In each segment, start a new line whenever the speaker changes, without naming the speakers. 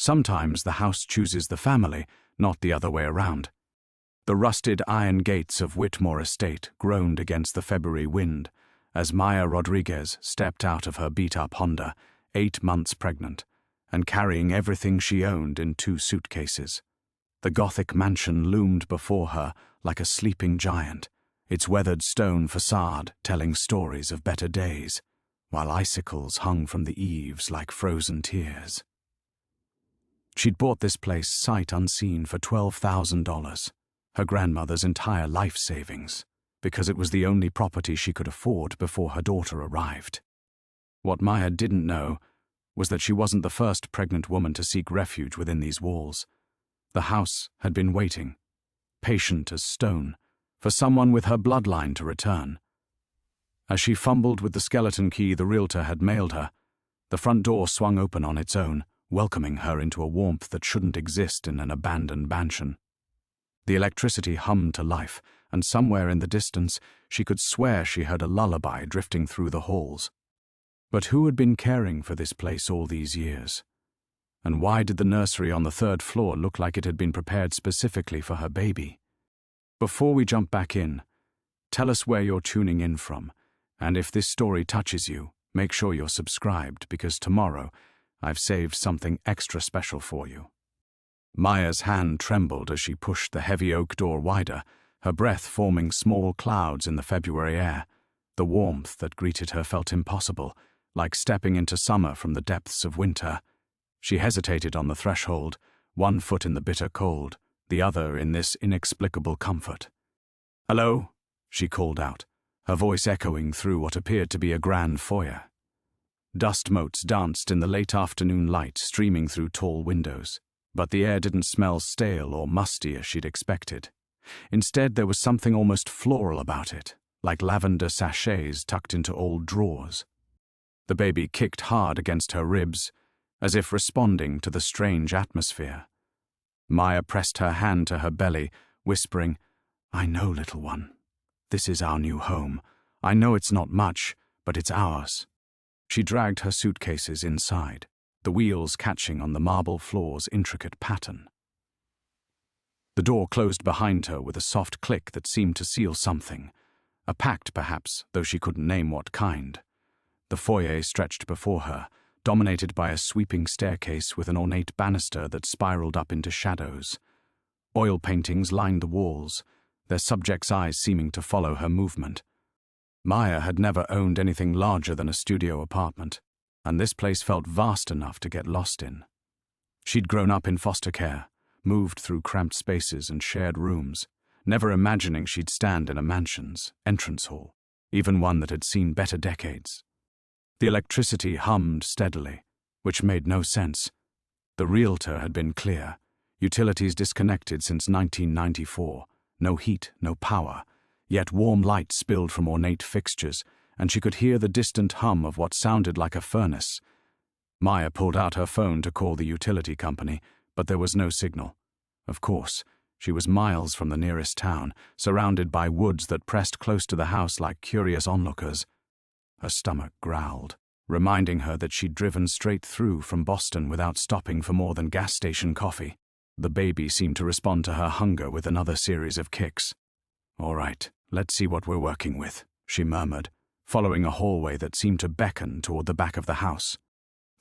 Sometimes the house chooses the family, not the other way around. The rusted iron gates of Whitmore Estate groaned against the February wind as Maya Rodriguez stepped out of her beat-up Honda, 8 months pregnant, and carrying everything she owned in 2 suitcases. The Gothic mansion loomed before her like a sleeping giant, its weathered stone facade telling stories of better days, while icicles hung from the eaves like frozen tears. She'd bought this place sight unseen for $12,000, her grandmother's entire life savings, because it was the only property she could afford before her daughter arrived. What Maya didn't know was that she wasn't the first pregnant woman to seek refuge within these walls. The house had been waiting, patient as stone, for someone with her bloodline to return. As she fumbled with the skeleton key the realtor had mailed her, the front door swung open on its own, welcoming her into a warmth that shouldn't exist in an abandoned mansion. The electricity hummed to life, and somewhere in the distance she could swear she heard a lullaby drifting through the halls. But who had been caring for this place all these years? And why did the nursery on the 3rd floor look like it had been prepared specifically for her baby? Before we jump back in, tell us where you're tuning in from, and if this story touches you, make sure you're subscribed, because tomorrow I've saved something extra special for you. Maya's hand trembled as she pushed the heavy oak door wider, her breath forming small clouds in the February air. The warmth that greeted her felt impossible, like stepping into summer from the depths of winter. She hesitated on the threshold, one foot in the bitter cold, the other in this inexplicable comfort. "Hello?" she called out, her voice echoing through what appeared to be a grand foyer. Dust motes danced in the late afternoon light streaming through tall windows, but the air didn't smell stale or musty as she'd expected. Instead, there was something almost floral about it, like lavender sachets tucked into old drawers. The baby kicked hard against her ribs, as if responding to the strange atmosphere. Maya pressed her hand to her belly, whispering, "I know, little one. This is our new home. I know it's not much, but it's ours." She dragged her suitcases inside, the wheels catching on the marble floor's intricate pattern. The door closed behind her with a soft click that seemed to seal something. A pact, perhaps, though she couldn't name what kind. The foyer stretched before her, dominated by a sweeping staircase with an ornate banister that spiraled up into shadows. Oil paintings lined the walls, their subjects' eyes seeming to follow her movement. Maya had never owned anything larger than a studio apartment, and this place felt vast enough to get lost in. She'd grown up in foster care, moved through cramped spaces and shared rooms, never imagining she'd stand in a mansion's entrance hall, even one that had seen better decades. The electricity hummed steadily, which made no sense. The realtor had been clear. Utilities disconnected since 1994. No heat, no power. Yet warm light spilled from ornate fixtures, and she could hear the distant hum of what sounded like a furnace. Maya pulled out her phone to call the utility company, but there was no signal. Of course, she was miles from the nearest town, surrounded by woods that pressed close to the house like curious onlookers. Her stomach growled, reminding her that she'd driven straight through from Boston without stopping for more than gas station coffee. The baby seemed to respond to her hunger with another series of kicks. "All right, let's see what we're working with," she murmured, following a hallway that seemed to beckon toward the back of the house.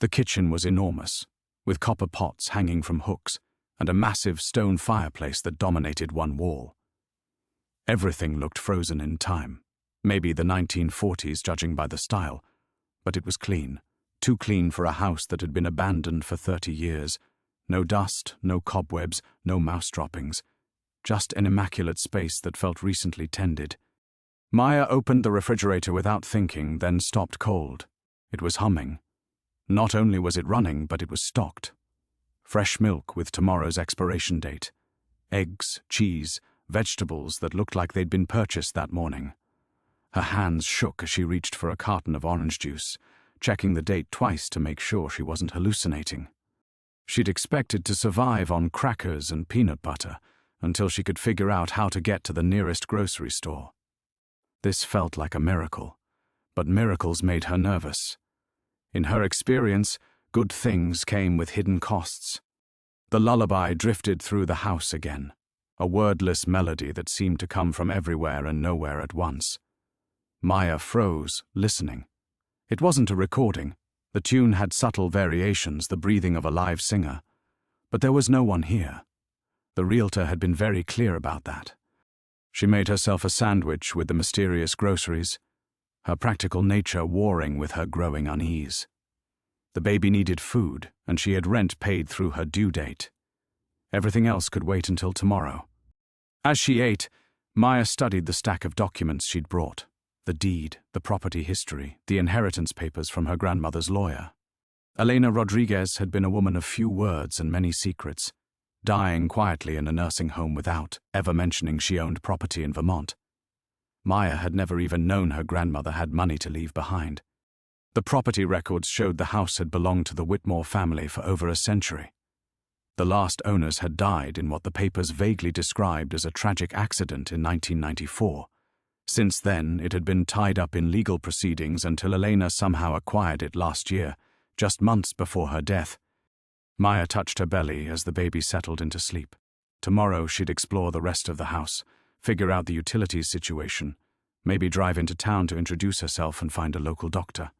The kitchen was enormous, with copper pots hanging from hooks and a massive stone fireplace that dominated one wall. Everything looked frozen in time, maybe the 1940s judging by the style, but it was clean, too clean for a house that had been abandoned for 30 years. No dust, no cobwebs, no mouse droppings, just an immaculate space that felt recently tended. Maya opened the refrigerator without thinking, then stopped cold. It was humming. Not only was it running, but it was stocked. Fresh milk with tomorrow's expiration date. Eggs, cheese, vegetables that looked like they'd been purchased that morning. Her hands shook as she reached for a carton of orange juice, checking the date twice to make sure she wasn't hallucinating. She'd expected to survive on crackers and peanut butter until she could figure out how to get to the nearest grocery store. This felt like a miracle, but miracles made her nervous. In her experience, good things came with hidden costs, The lullaby drifted through the house again, a wordless melody that seemed to come from everywhere and nowhere at once. Maya froze, listening. It wasn't a recording. The tune had subtle variations, the breathing of a live singer. But there was no one here. The realtor had been very clear about that. She made herself a sandwich with the mysterious groceries, her practical nature warring with her growing unease. The baby needed food, and she had rent paid through her due date. Everything else could wait until tomorrow. As she ate, Maya studied the stack of documents she'd brought. The deed, the property history, the inheritance papers from her grandmother's lawyer. Elena Rodriguez had been a woman of few words and many secrets, dying quietly in a nursing home without ever mentioning she owned property in Vermont. Maya had never even known her grandmother had money to leave behind. The property records showed the house had belonged to the Whitmore family for over a century. The last owners had died in what the papers vaguely described as a tragic accident in 1994. Since then, it had been tied up in legal proceedings until Elena somehow acquired it last year, just months before her death. Maya touched her belly as the baby settled into sleep. Tomorrow she'd explore the rest of the house, figure out the utilities situation, maybe drive into town to introduce herself and find a local doctor.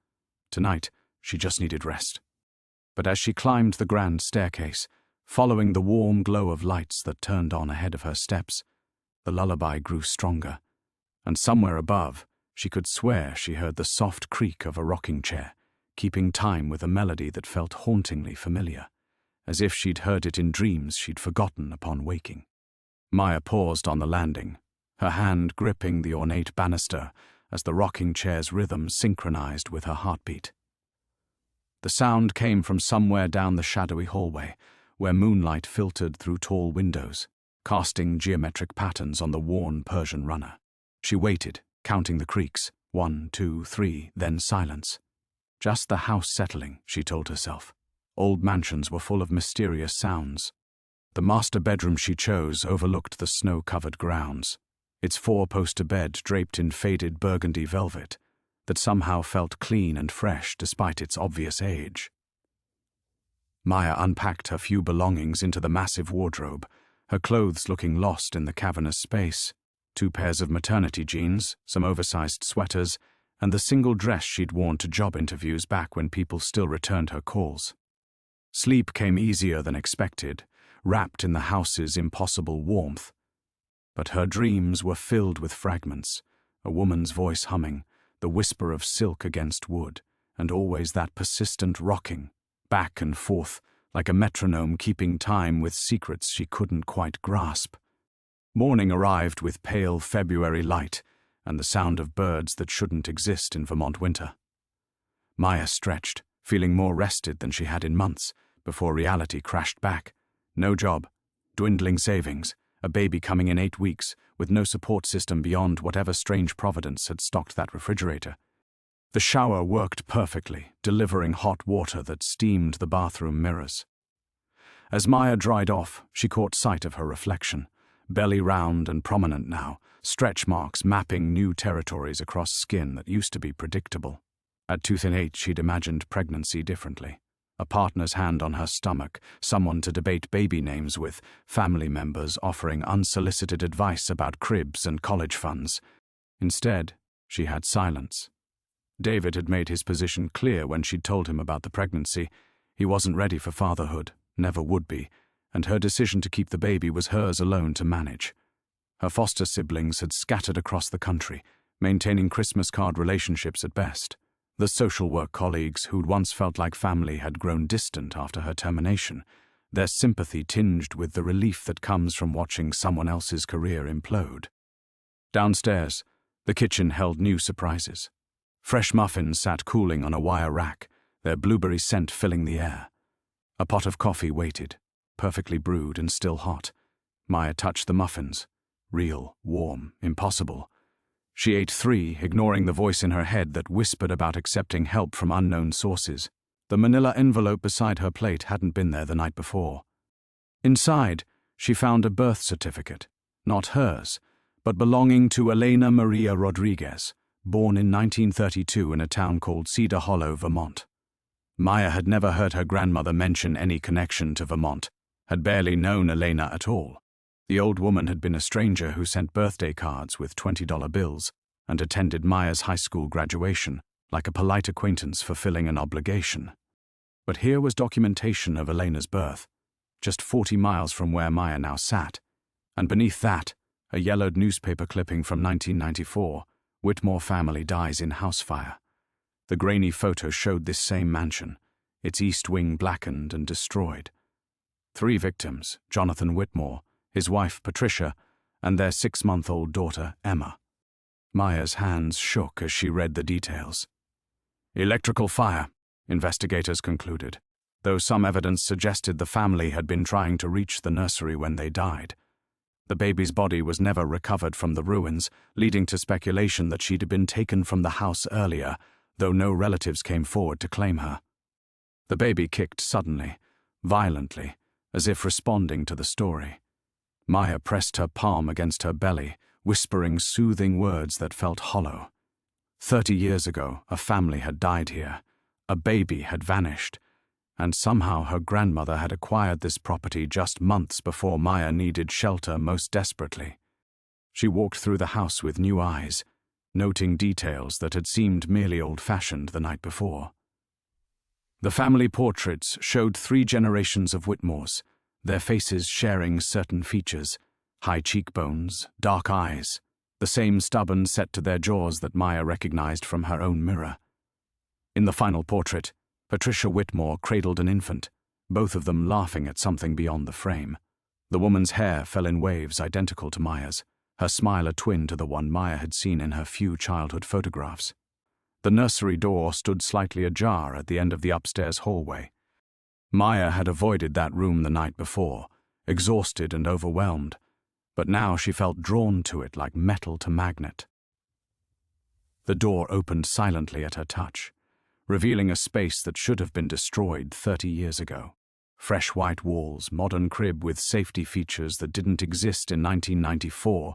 Tonight, she just needed rest. But as she climbed the grand staircase, following the warm glow of lights that turned on ahead of her steps, the lullaby grew stronger, and somewhere above, she could swear she heard the soft creak of a rocking chair, keeping time with a melody that felt hauntingly familiar, as if she'd heard it in dreams she'd forgotten upon waking. Maya paused on the landing, her hand gripping the ornate banister as the rocking chair's rhythm synchronized with her heartbeat. The sound came from somewhere down the shadowy hallway, where moonlight filtered through tall windows, casting geometric patterns on the worn Persian runner. She waited, counting the creaks, 1, 2, 3, then silence. Just the house settling, she told herself. Old mansions were full of mysterious sounds. The master bedroom she chose overlooked the snow-covered grounds, its four-poster bed draped in faded burgundy velvet that somehow felt clean and fresh despite its obvious age. Maya unpacked her few belongings into the massive wardrobe, her clothes looking lost in the cavernous space. 2 pairs of maternity jeans, some oversized sweaters, and the single dress she'd worn to job interviews back when people still returned her calls. Sleep came easier than expected, wrapped in the house's impossible warmth. But her dreams were filled with fragments, a woman's voice humming, the whisper of silk against wood, and always that persistent rocking, back and forth, like a metronome keeping time with secrets she couldn't quite grasp. Morning arrived with pale February light and the sound of birds that shouldn't exist in Vermont winter. Maya stretched, feeling more rested than she had in months, before reality crashed back. No job, dwindling savings, a baby coming in 8 weeks, with no support system beyond whatever strange providence had stocked that refrigerator. The shower worked perfectly, delivering hot water that steamed the bathroom mirrors. As Maya dried off, she caught sight of her reflection. Belly round and prominent now, stretch marks mapping new territories across skin that used to be predictable. At 2008, she'd imagined pregnancy differently. A partner's hand on her stomach, someone to debate baby names with, family members offering unsolicited advice about cribs and college funds. Instead, she had silence. David had made his position clear when she'd told him about the pregnancy. He wasn't ready for fatherhood, never would be, and her decision to keep the baby was hers alone to manage. Her foster siblings had scattered across the country, maintaining Christmas card relationships at best. The social work colleagues who'd once felt like family had grown distant after her termination, their sympathy tinged with the relief that comes from watching someone else's career implode. Downstairs, the kitchen held new surprises. Fresh muffins sat cooling on a wire rack, their blueberry scent filling the air. A pot of coffee waited, perfectly brewed and still hot. Maya touched the muffins. Real, warm, impossible. She ate 3, ignoring the voice in her head that whispered about accepting help from unknown sources. The manila envelope beside her plate hadn't been there the night before. Inside, she found a birth certificate, not hers, but belonging to Elena Maria Rodriguez, born in 1932 in a town called Cedar Hollow, Vermont. Maya had never heard her grandmother mention any connection to Vermont. had barely known Elena at all. The old woman had been a stranger who sent birthday cards with $20 bills and attended Maya's high school graduation, like a polite acquaintance fulfilling an obligation. But here was documentation of Elena's birth, just 40 miles from where Maya now sat, and beneath that, a yellowed newspaper clipping from 1994, Whitmore family dies in house fire. The grainy photo showed this same mansion, its east wing blackened and destroyed. 3 victims, Jonathan Whitmore, his wife Patricia, and their 6-month-old daughter Emma. Maya's hands shook as she read the details. Electrical fire, investigators concluded, though some evidence suggested the family had been trying to reach the nursery when they died. The baby's body was never recovered from the ruins, leading to speculation that she'd been taken from the house earlier, though no relatives came forward to claim her. The baby kicked suddenly, violently, as if responding to the story. Maya pressed her palm against her belly, whispering soothing words that felt hollow. 30 years ago, a family had died here. A baby had vanished, and somehow her grandmother had acquired this property just months before Maya needed shelter most desperately. She walked through the house with new eyes, noting details that had seemed merely old-fashioned the night before. The family portraits showed 3 generations of Whitmores, their faces sharing certain features: high cheekbones, dark eyes, the same stubborn set to their jaws that Maya recognized from her own mirror. In the final portrait, Patricia Whitmore cradled an infant, both of them laughing at something beyond the frame. The woman's hair fell in waves identical to Maya's, her smile a twin to the one Maya had seen in her few childhood photographs. The nursery door stood slightly ajar at the end of the upstairs hallway. Maya had avoided that room the night before, exhausted and overwhelmed, but now she felt drawn to it like metal to magnet. The door opened silently at her touch, revealing a space that should have been destroyed 30 years ago. Fresh white walls, modern crib with safety features that didn't exist in 1994,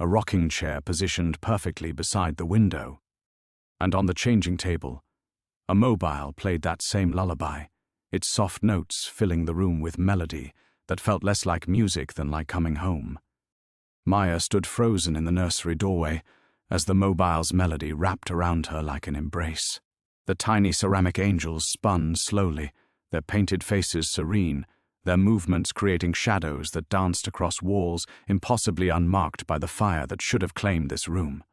a rocking chair positioned perfectly beside the window. And on the changing table, a mobile played that same lullaby, its soft notes filling the room with melody that felt less like music than like coming home. Maya stood frozen in the nursery doorway as the mobile's melody wrapped around her like an embrace. The tiny ceramic angels spun slowly, their painted faces serene, their movements creating shadows that danced across walls impossibly unmarked by the fire that should have claimed this room.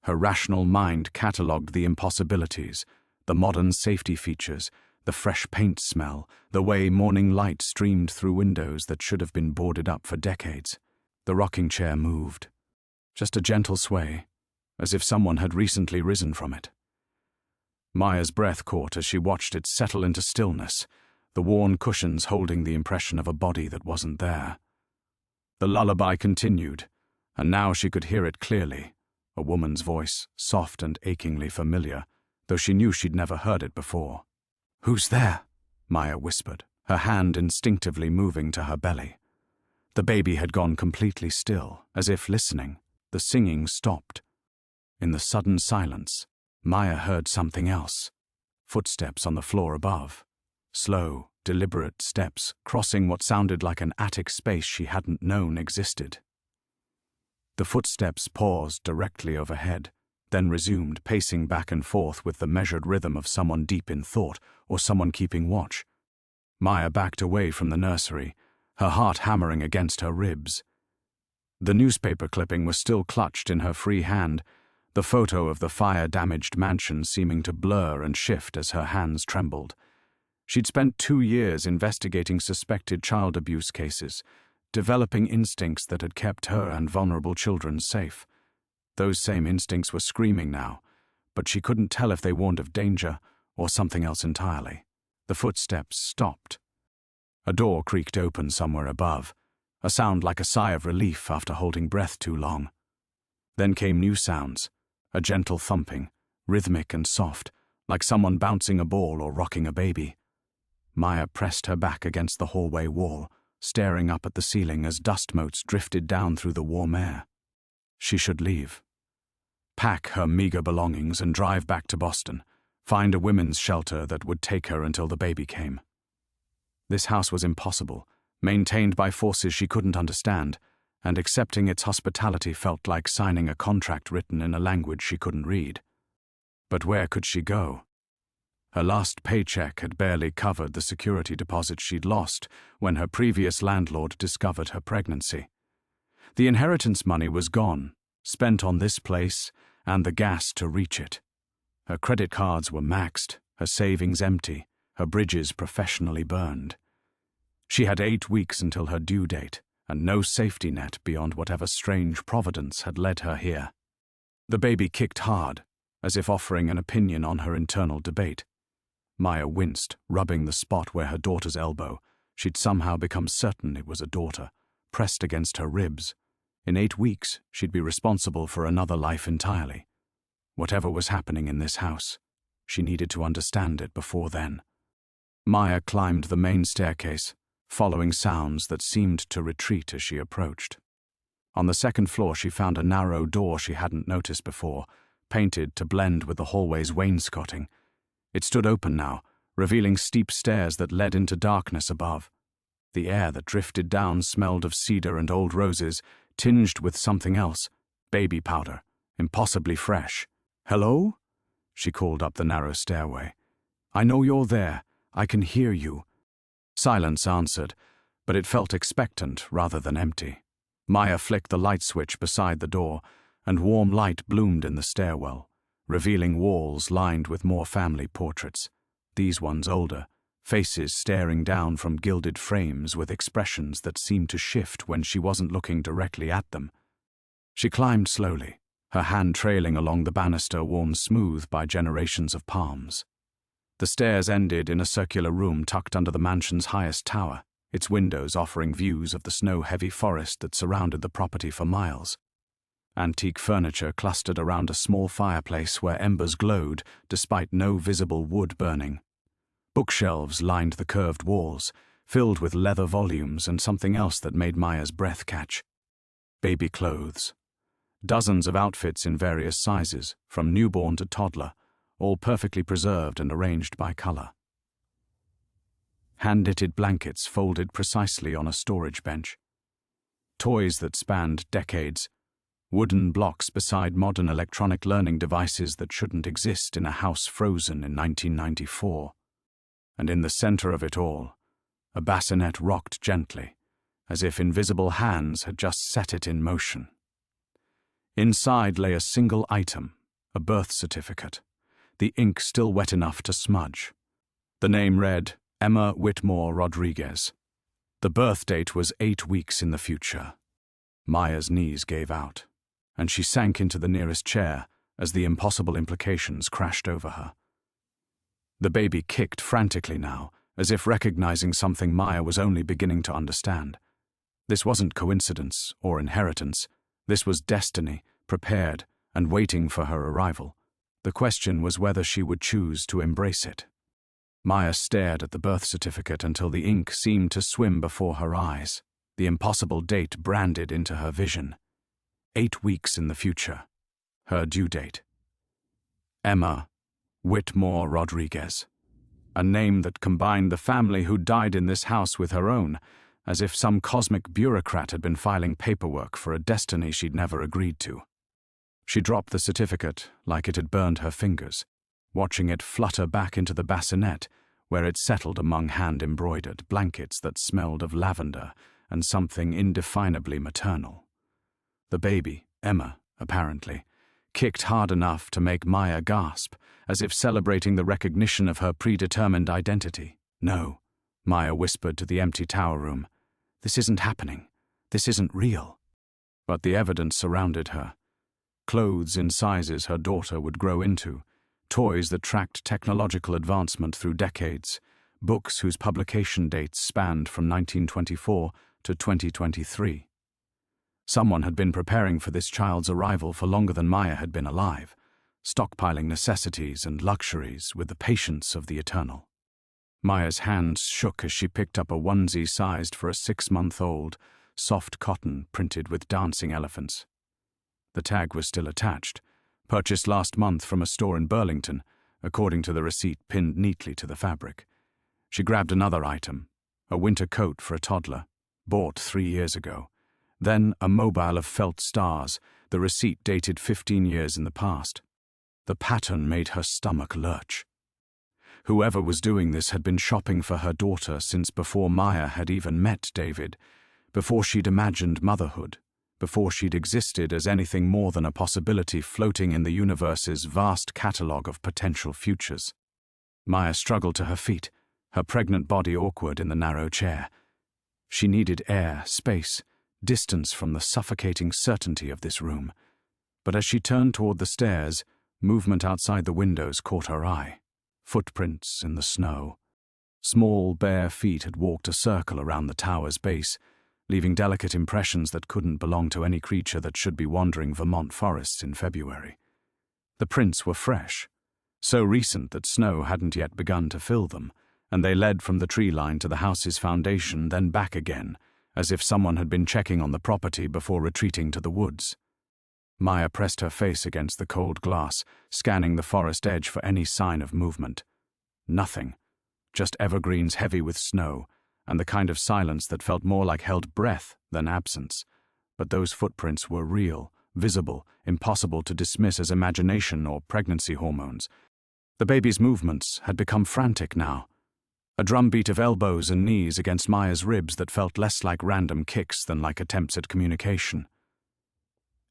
Her rational mind catalogued the impossibilities, the modern safety features, the fresh paint smell, the way morning light streamed through windows that should have been boarded up for decades. The rocking chair moved, just a gentle sway, as if someone had recently risen from it. Maya's breath caught as she watched it settle into stillness, the worn cushions holding the impression of a body that wasn't there. The lullaby continued, and now she could hear it clearly, a woman's voice, soft and achingly familiar, though she knew she'd never heard it before. "Who's there?" Maya whispered, her hand instinctively moving to her belly. The baby had gone completely still, as if listening. The singing stopped. In the sudden silence, Maya heard something else. Footsteps on the floor above. Slow, deliberate steps crossing what sounded like an attic space she hadn't known existed. The footsteps paused directly overhead, then resumed, pacing back and forth with the measured rhythm of someone deep in thought or someone keeping watch. Maya backed away from the nursery, her heart hammering against her ribs. The newspaper clipping was still clutched in her free hand, the photo of the fire-damaged mansion seeming to blur and shift as her hands trembled. She'd spent 2 years investigating suspected child abuse cases, developing instincts that had kept her and vulnerable children safe. Those same instincts were screaming now, but she couldn't tell if they warned of danger or something else entirely. The footsteps stopped. A door creaked open somewhere above, a sound like a sigh of relief after holding breath too long. Then came new sounds, a gentle thumping, rhythmic and soft, like someone bouncing a ball or rocking a baby. Maya pressed her back against the hallway wall, staring up at the ceiling as dust motes drifted down through the warm air. She should leave. Pack her meager belongings and drive back to Boston, find a women's shelter that would take her until the baby came. This house was impossible, maintained by forces she couldn't understand, and accepting its hospitality felt like signing a contract written in a language she couldn't read. But where could she go? Her last paycheck had barely covered the security deposit she'd lost when her previous landlord discovered her pregnancy. The inheritance money was gone, spent on this place and the gas to reach it. Her credit cards were maxed, her savings empty, her bridges professionally burned. She had 8 weeks until her due date, and no safety net beyond whatever strange providence had led her here. The baby kicked hard, as if offering an opinion on her internal debate. Maya winced, rubbing the spot where her daughter's elbow, she'd somehow become certain it was a daughter, pressed against her ribs. In 8 weeks, she'd be responsible for another life entirely. Whatever was happening in this house, she needed to understand it before then. Maya climbed the main staircase, following sounds that seemed to retreat as she approached. On the second floor, she found a narrow door she hadn't noticed before, painted to blend with the hallway's wainscoting. It stood open now, revealing steep stairs that led into darkness above. The air that drifted down smelled of cedar and old roses, tinged with something else, baby powder, impossibly fresh. "Hello?" she called up the narrow stairway. "I know you're there. I can hear you." Silence answered, but it felt expectant rather than empty. Maya flicked the light switch beside the door, and warm light bloomed in the stairwell, revealing walls lined with more family portraits, these ones older, faces staring down from gilded frames with expressions that seemed to shift when she wasn't looking directly at them. She climbed slowly, her hand trailing along the banister worn smooth by generations of palms. The stairs ended in a circular room tucked under the mansion's highest tower, its windows offering views of the snow-heavy forest that surrounded the property for miles. Antique furniture clustered around a small fireplace where embers glowed despite no visible wood burning. Bookshelves lined the curved walls, filled with leather volumes and something else that made Maya's breath catch. Baby clothes. Dozens of outfits in various sizes, from newborn to toddler, all perfectly preserved and arranged by color. Hand-knitted blankets folded precisely on a storage bench. Toys that spanned decades. Wooden blocks beside modern electronic learning devices that shouldn't exist in a house frozen in 1994. And in the center of it all, a bassinet rocked gently, as if invisible hands had just set it in motion. Inside lay a single item, a birth certificate, the ink still wet enough to smudge. The name read, Emma Whitmore Rodriguez. The birth date was 8 weeks in the future. Maya's knees gave out, and she sank into the nearest chair as the impossible implications crashed over her. The baby kicked frantically now, as if recognizing something Maya was only beginning to understand. This wasn't coincidence or inheritance. This was destiny, prepared and waiting for her arrival. The question was whether she would choose to embrace it. Maya stared at the birth certificate until the ink seemed to swim before her eyes, the impossible date branded into her vision. 8 weeks in the future. Her due date. Emma Whitmore Rodriguez. A name that combined the family who died in this house with her own, as if some cosmic bureaucrat had been filing paperwork for a destiny she'd never agreed to. She dropped the certificate like it had burned her fingers, watching it flutter back into the bassinet, where it settled among hand-embroidered blankets that smelled of lavender and something indefinably maternal. The baby, Emma, apparently, kicked hard enough to make Maya gasp, as if celebrating the recognition of her predetermined identity. "No," Maya whispered to the empty tower room. "This isn't happening. This isn't real." But the evidence surrounded her. Clothes in sizes her daughter would grow into, toys that tracked technological advancement through decades, books whose publication dates spanned from 1924 to 2023. Someone had been preparing for this child's arrival for longer than Maya had been alive, stockpiling necessities and luxuries with the patience of the eternal. Maya's hands shook as she picked up a onesie sized for a 6-month-old, soft cotton printed with dancing elephants. The tag was still attached, purchased last month from a store in Burlington, according to the receipt pinned neatly to the fabric. She grabbed another item, a winter coat for a toddler, bought 3 years ago. Then a mobile of felt stars, the receipt dated 15 years in the past. The pattern made her stomach lurch. Whoever was doing this had been shopping for her daughter since before Maya had even met David, before she'd imagined motherhood, before she'd existed as anything more than a possibility floating in the universe's vast catalogue of potential futures. Maya struggled to her feet, her pregnant body awkward in the narrow chair. She needed air, space, distance from the suffocating certainty of this room. But as she turned toward the stairs, movement outside the windows caught her eye. Footprints in the snow. Small, bare feet had walked a circle around the tower's base, leaving delicate impressions that couldn't belong to any creature that should be wandering Vermont forests in February. The prints were fresh, so recent that snow hadn't yet begun to fill them, and they led from the tree line to the house's foundation, then back again, as if someone had been checking on the property before retreating to the woods. Maya pressed her face against the cold glass, scanning the forest edge for any sign of movement. Nothing. Just evergreens heavy with snow, and the kind of silence that felt more like held breath than absence. But those footprints were real, visible, impossible to dismiss as imagination or pregnancy hormones. The baby's movements had become frantic now. A drumbeat of elbows and knees against Maya's ribs that felt less like random kicks than like attempts at communication.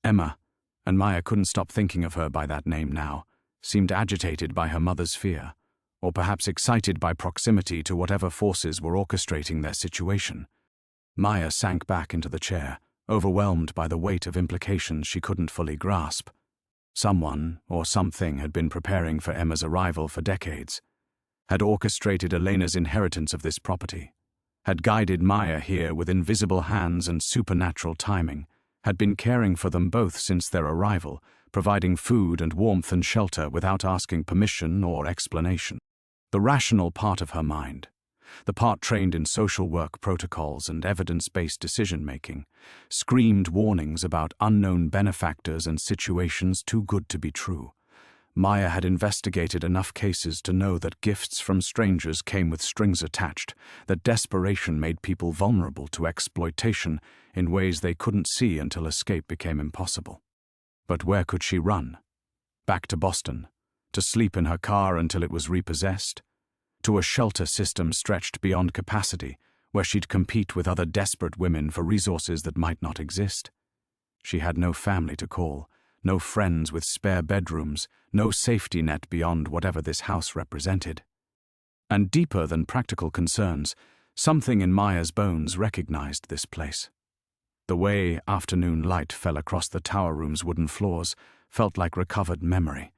Emma, and Maya couldn't stop thinking of her by that name now, seemed agitated by her mother's fear, or perhaps excited by proximity to whatever forces were orchestrating their situation. Maya sank back into the chair, overwhelmed by the weight of implications she couldn't fully grasp. Someone or something had been preparing for Emma's arrival for decades, had orchestrated Elena's inheritance of this property, had guided Maya here with invisible hands and supernatural timing, had been caring for them both since their arrival, providing food and warmth and shelter without asking permission or explanation. The rational part of her mind, the part trained in social work protocols and evidence-based decision-making, screamed warnings about unknown benefactors and situations too good to be true. Maya had investigated enough cases to know that gifts from strangers came with strings attached, that desperation made people vulnerable to exploitation in ways they couldn't see until escape became impossible. But where could she run? Back to Boston, to sleep in her car until it was repossessed? To a shelter system stretched beyond capacity, where she'd compete with other desperate women for resources that might not exist? She had no family to call, no friends with spare bedrooms, no safety net beyond whatever this house represented. And deeper than practical concerns, something in Maya's bones recognized this place. The way afternoon light fell across the tower room's wooden floors felt like recovered memory.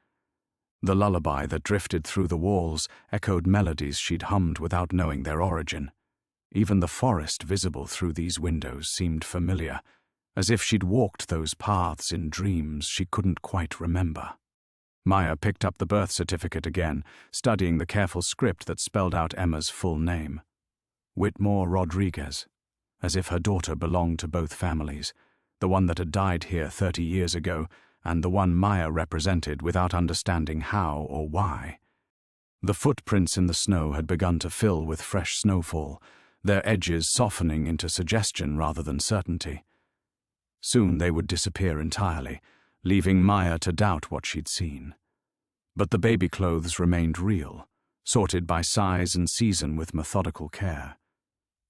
The lullaby that drifted through the walls echoed melodies she'd hummed without knowing their origin. Even the forest visible through these windows seemed familiar, as if she'd walked those paths in dreams she couldn't quite remember. Maya picked up the birth certificate again, studying the careful script that spelled out Emma's full name. Whitmore Rodriguez, as if her daughter belonged to both families, the one that had died here 30 years ago, and the one Maya represented without understanding how or why. The footprints in the snow had begun to fill with fresh snowfall, their edges softening into suggestion rather than certainty. Soon they would disappear entirely, leaving Maya to doubt what she'd seen. But the baby clothes remained real, sorted by size and season with methodical care.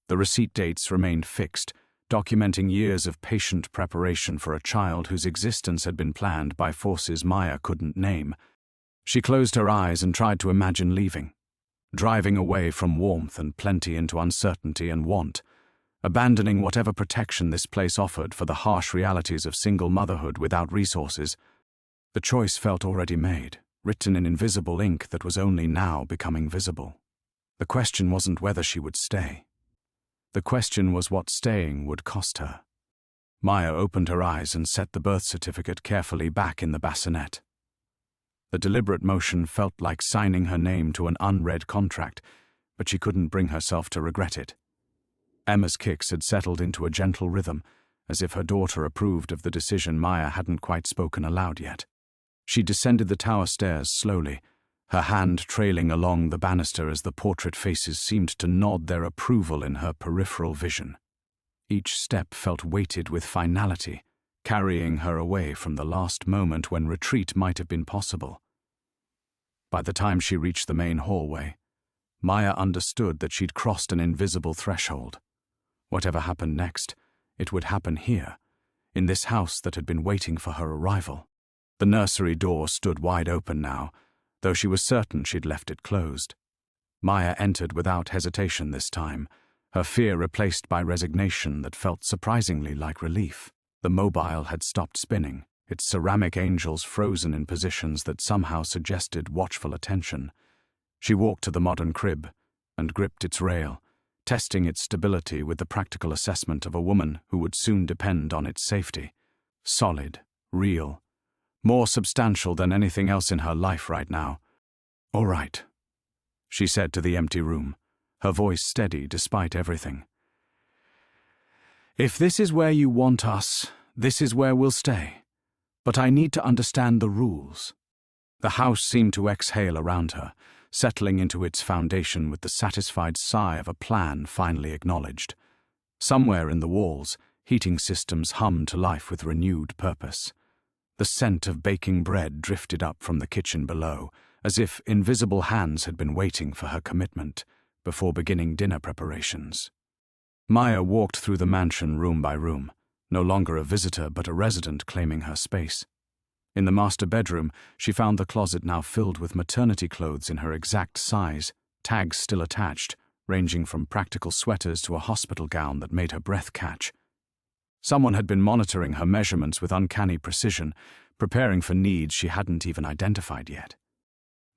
The receipt dates remained fixed, documenting years of patient preparation for a child whose existence had been planned by forces Maya couldn't name. She closed her eyes and tried to imagine leaving, driving away from warmth and plenty into uncertainty and want, abandoning whatever protection this place offered for the harsh realities of single motherhood without resources. The choice felt already made, written in invisible ink that was only now becoming visible. The question wasn't whether she would stay. The question was what staying would cost her. Maya opened her eyes and set the birth certificate carefully back in the bassinet. The deliberate motion felt like signing her name to an unread contract, but she couldn't bring herself to regret it. Emma's kicks had settled into a gentle rhythm, as if her daughter approved of the decision Maya hadn't quite spoken aloud yet. She descended the tower stairs slowly, her hand trailing along the banister as the portrait faces seemed to nod their approval in her peripheral vision. Each step felt weighted with finality, carrying her away from the last moment when retreat might have been possible. By the time she reached the main hallway, Maya understood that she'd crossed an invisible threshold. Whatever happened next, it would happen here, in this house that had been waiting for her arrival. The nursery door stood wide open now, though she was certain she'd left it closed. Maya entered without hesitation this time, her fear replaced by resignation that felt surprisingly like relief. The mobile had stopped spinning, its ceramic angels frozen in positions that somehow suggested watchful attention. She walked to the modern crib and gripped its rail, testing its stability with the practical assessment of a woman who would soon depend on its safety. Solid, real, more substantial than anything else in her life right now. "All right," she said to the empty room, her voice steady despite everything. "If this is where you want us, this is where we'll stay. But I need to understand the rules." The house seemed to exhale around her, settling into its foundation with the satisfied sigh of a plan finally acknowledged. Somewhere in the walls, heating systems hummed to life with renewed purpose. The scent of baking bread drifted up from the kitchen below, as if invisible hands had been waiting for her commitment before beginning dinner preparations. Maya walked through the mansion room by room, no longer a visitor but a resident claiming her space. In the master bedroom, she found the closet now filled with maternity clothes in her exact size, tags still attached, ranging from practical sweaters to a hospital gown that made her breath catch. Someone had been monitoring her measurements with uncanny precision, preparing for needs she hadn't even identified yet.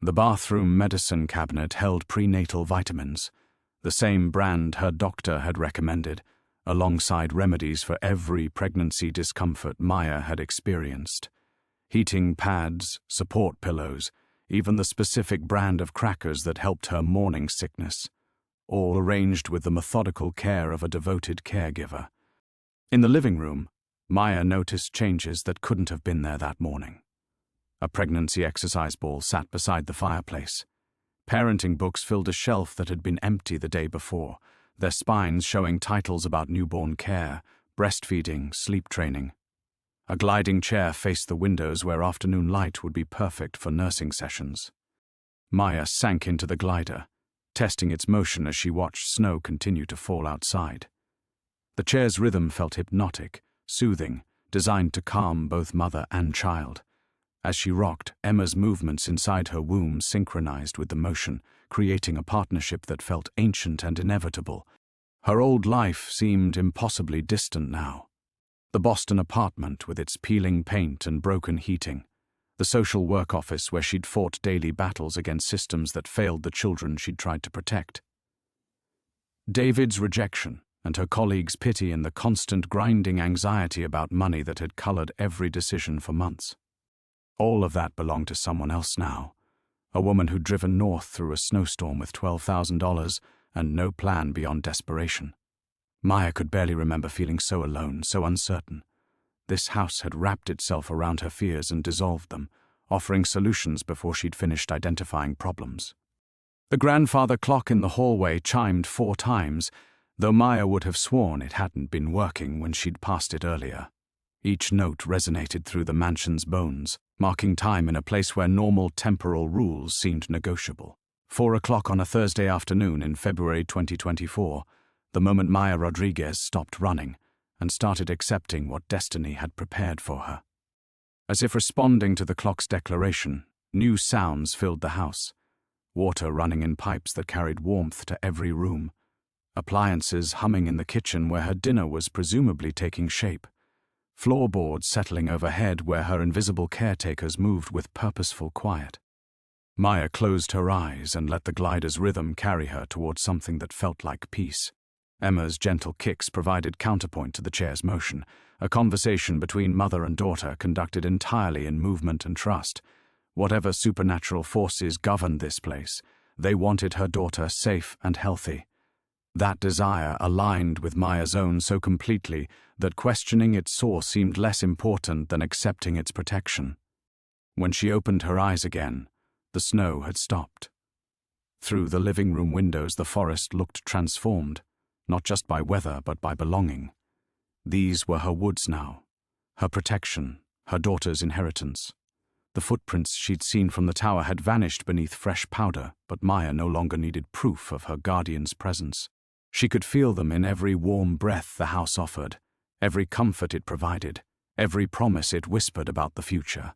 The bathroom medicine cabinet held prenatal vitamins, the same brand her doctor had recommended, alongside remedies for every pregnancy discomfort Maya had experienced. Heating pads, support pillows, even the specific brand of crackers that helped her morning sickness, all arranged with the methodical care of a devoted caregiver. In the living room, Maya noticed changes that couldn't have been there that morning. A pregnancy exercise ball sat beside the fireplace. Parenting books filled a shelf that had been empty the day before, their spines showing titles about newborn care, breastfeeding, sleep training. A gliding chair faced the windows where afternoon light would be perfect for nursing sessions. Maya sank into the glider, testing its motion as she watched snow continue to fall outside. The chair's rhythm felt hypnotic, soothing, designed to calm both mother and child. As she rocked, Emma's movements inside her womb synchronized with the motion, creating a partnership that felt ancient and inevitable. Her old life seemed impossibly distant now. The Boston apartment with its peeling paint and broken heating, the social work office where she'd fought daily battles against systems that failed the children she'd tried to protect. David's rejection and her colleagues' pity and the constant grinding anxiety about money that had colored every decision for months. All of that belonged to someone else now, a woman who'd driven north through a snowstorm with $12,000 and no plan beyond desperation. Maya could barely remember feeling so alone, so uncertain. This house had wrapped itself around her fears and dissolved them, offering solutions before she'd finished identifying problems. The grandfather clock in the hallway chimed 4 times, though Maya would have sworn it hadn't been working when she'd passed it earlier. Each note resonated through the mansion's bones, marking time in a place where normal temporal rules seemed negotiable. 4 o'clock on a Thursday afternoon in February 2024, the moment Maya Rodriguez stopped running and started accepting what destiny had prepared for her. As if responding to the clock's declaration, new sounds filled the house. Water running in pipes that carried warmth to every room. Appliances humming in the kitchen where her dinner was presumably taking shape. Floorboards settling overhead where her invisible caretakers moved with purposeful quiet. Maya closed her eyes and let the glider's rhythm carry her towards something that felt like peace. Emma's gentle kicks provided counterpoint to the chair's motion, a conversation between mother and daughter conducted entirely in movement and trust. Whatever supernatural forces governed this place, they wanted her daughter safe and healthy. That desire aligned with Maya's own so completely that questioning its source seemed less important than accepting its protection. When she opened her eyes again, the snow had stopped. Through the living room windows, the forest looked transformed, not just by weather but by belonging. These were her woods now, her protection, her daughter's inheritance. The footprints she'd seen from the tower had vanished beneath fresh powder, but Maya no longer needed proof of her guardian's presence. She could feel them in every warm breath the house offered, every comfort it provided, every promise it whispered about the future.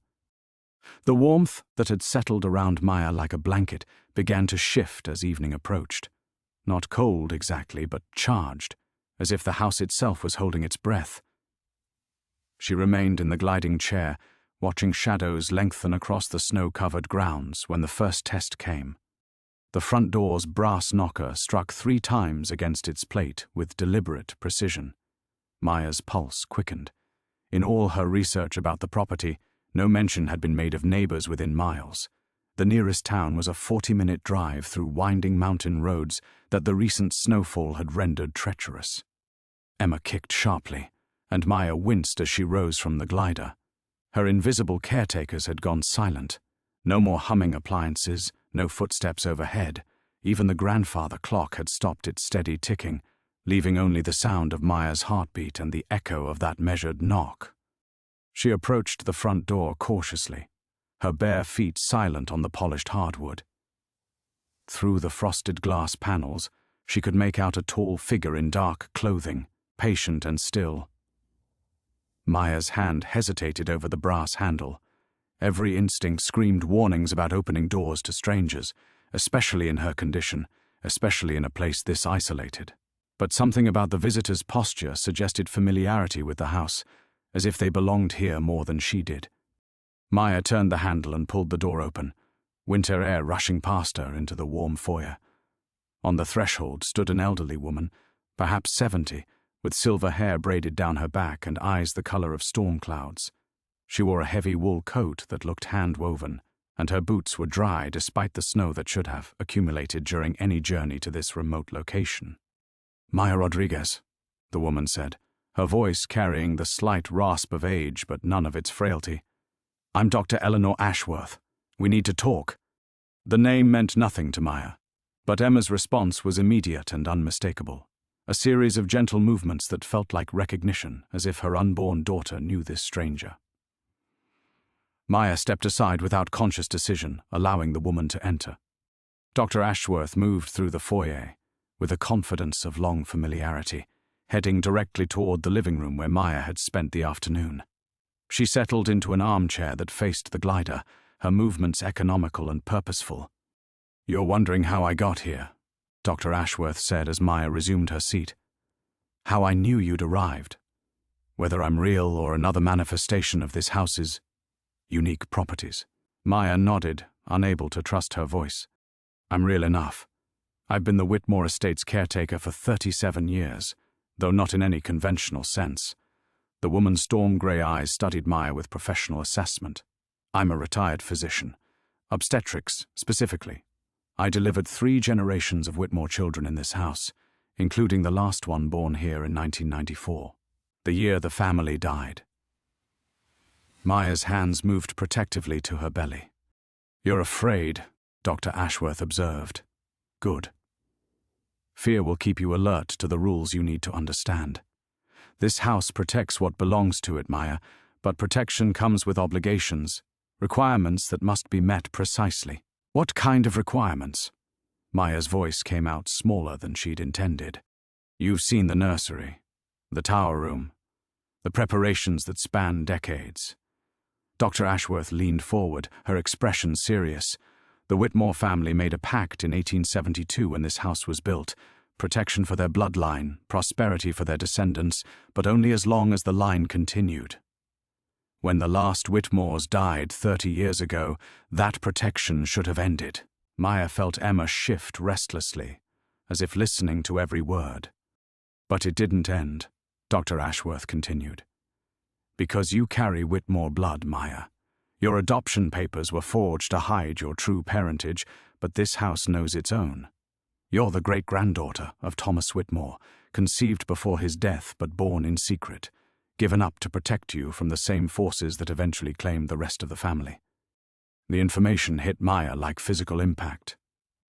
The warmth that had settled around Maya like a blanket began to shift as evening approached. Not cold exactly, but charged, as if the house itself was holding its breath. She remained in the gliding chair, watching shadows lengthen across the snow-covered grounds when the first test came. The front door's brass knocker struck 3 times against its plate with deliberate precision. Maya's pulse quickened. In all her research about the property, no mention had been made of neighbors within miles. The nearest town was a 40-minute drive through winding mountain roads that the recent snowfall had rendered treacherous. Emma kicked sharply, and Maya winced as she rose from the glider. Her invisible caretakers had gone silent. No more humming appliances, no footsteps overhead. Even the grandfather clock had stopped its steady ticking, leaving only the sound of Maya's heartbeat and the echo of that measured knock. She approached the front door cautiously, her bare feet silent on the polished hardwood. Through the frosted glass panels, she could make out a tall figure in dark clothing, patient and still. Maya's hand hesitated over the brass handle. Every instinct screamed warnings about opening doors to strangers, especially in her condition, especially in a place this isolated. But something about the visitor's posture suggested familiarity with the house, as if they belonged here more than she did. Maya turned the handle and pulled the door open, winter air rushing past her into the warm foyer. On the threshold stood an elderly woman, perhaps 70, with silver hair braided down her back and eyes the color of storm clouds. She wore a heavy wool coat that looked hand-woven, and her boots were dry despite the snow that should have accumulated during any journey to this remote location. "Maya Rodriguez," the woman said, her voice carrying the slight rasp of age but none of its frailty. "I'm Dr. Eleanor Ashworth. We need to talk." The name meant nothing to Maya, but Emma's response was immediate and unmistakable. A series of gentle movements that felt like recognition, as if her unborn daughter knew this stranger. Maya stepped aside without conscious decision, allowing the woman to enter. Dr. Ashworth moved through the foyer, with the confidence of long familiarity, heading directly toward the living room where Maya had spent the afternoon. She settled into an armchair that faced the glider, her movements economical and purposeful. "You're wondering how I got here," Dr. Ashworth said as Maya resumed her seat. "How I knew you'd arrived. Whether I'm real or another manifestation of this house's unique properties." Maya nodded, unable to trust her voice. "I'm real enough. I've been the Whitmore estate's caretaker for 37 years, though not in any conventional sense." The woman's storm-gray eyes studied Maya with professional assessment. "I'm a retired physician. Obstetrics, specifically. I delivered 3 generations of Whitmore children in this house, including the last one born here in 1994, the year the family died." Maya's hands moved protectively to her belly. "You're afraid," Dr. Ashworth observed. "Good. Fear will keep you alert to the rules you need to understand. This house protects what belongs to it, Maya, but protection comes with obligations, requirements that must be met precisely." "What kind of requirements?" Maya's voice came out smaller than she'd intended. "You've seen the nursery, the tower room, the preparations that span decades." Dr. Ashworth leaned forward, her expression serious. The Whitmore family made a pact in 1872 when this house was built. Protection for their bloodline, prosperity for their descendants, but only as long as the line continued. When the last Whitmores died 30 years ago, that protection should have ended. Maya felt Emma shift restlessly, as if listening to every word. "But it didn't end," Dr. Ashworth continued. "Because you carry Whitmore blood, Maya. Your adoption papers were forged to hide your true parentage, but this house knows its own. You're the great-granddaughter of Thomas Whitmore, conceived before his death but born in secret, given up to protect you from the same forces that eventually claimed the rest of the family." The information hit Maya like physical impact.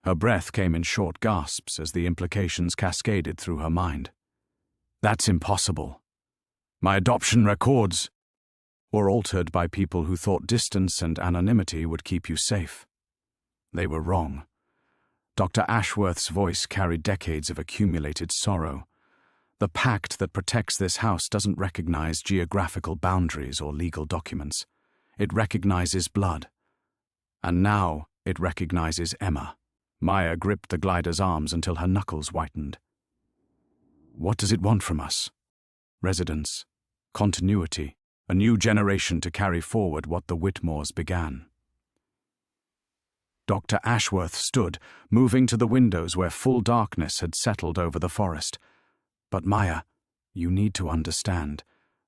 Her breath came in short gasps as the implications cascaded through her mind. "That's impossible." My adoption records were altered by people who thought distance and anonymity would keep you safe. They were wrong. Dr. Ashworth's voice carried decades of accumulated sorrow. The pact that protects this house doesn't recognize geographical boundaries or legal documents. It recognizes blood. And now it recognizes Emma. Maya gripped the glider's arms until her knuckles whitened. What does it want from us? Residence, continuity, a new generation to carry forward what the Whitmores began. Dr. Ashworth stood, moving to the windows where full darkness had settled over the forest. But Maya, you need to understand.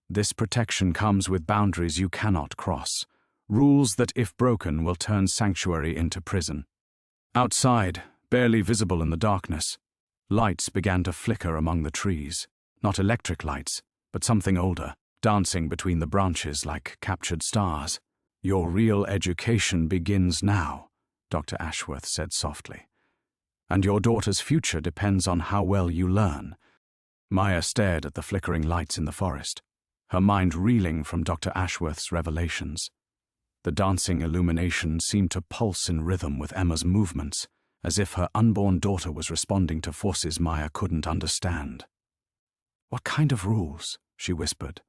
This protection comes with boundaries you cannot cross. Rules that, if broken, will turn sanctuary into prison. Outside, barely visible in the darkness, lights began to flicker among the trees. Not electric lights, but something older, dancing between the branches like captured stars. Your real education begins now, Dr. Ashworth said softly. And your daughter's future depends on how well you learn. Maya stared at the flickering lights in the forest, her mind reeling from Dr. Ashworth's revelations. The dancing illumination seemed to pulse in rhythm with Emma's movements, as if her unborn daughter was responding to forces Maya couldn't understand. What kind of rules? She whispered.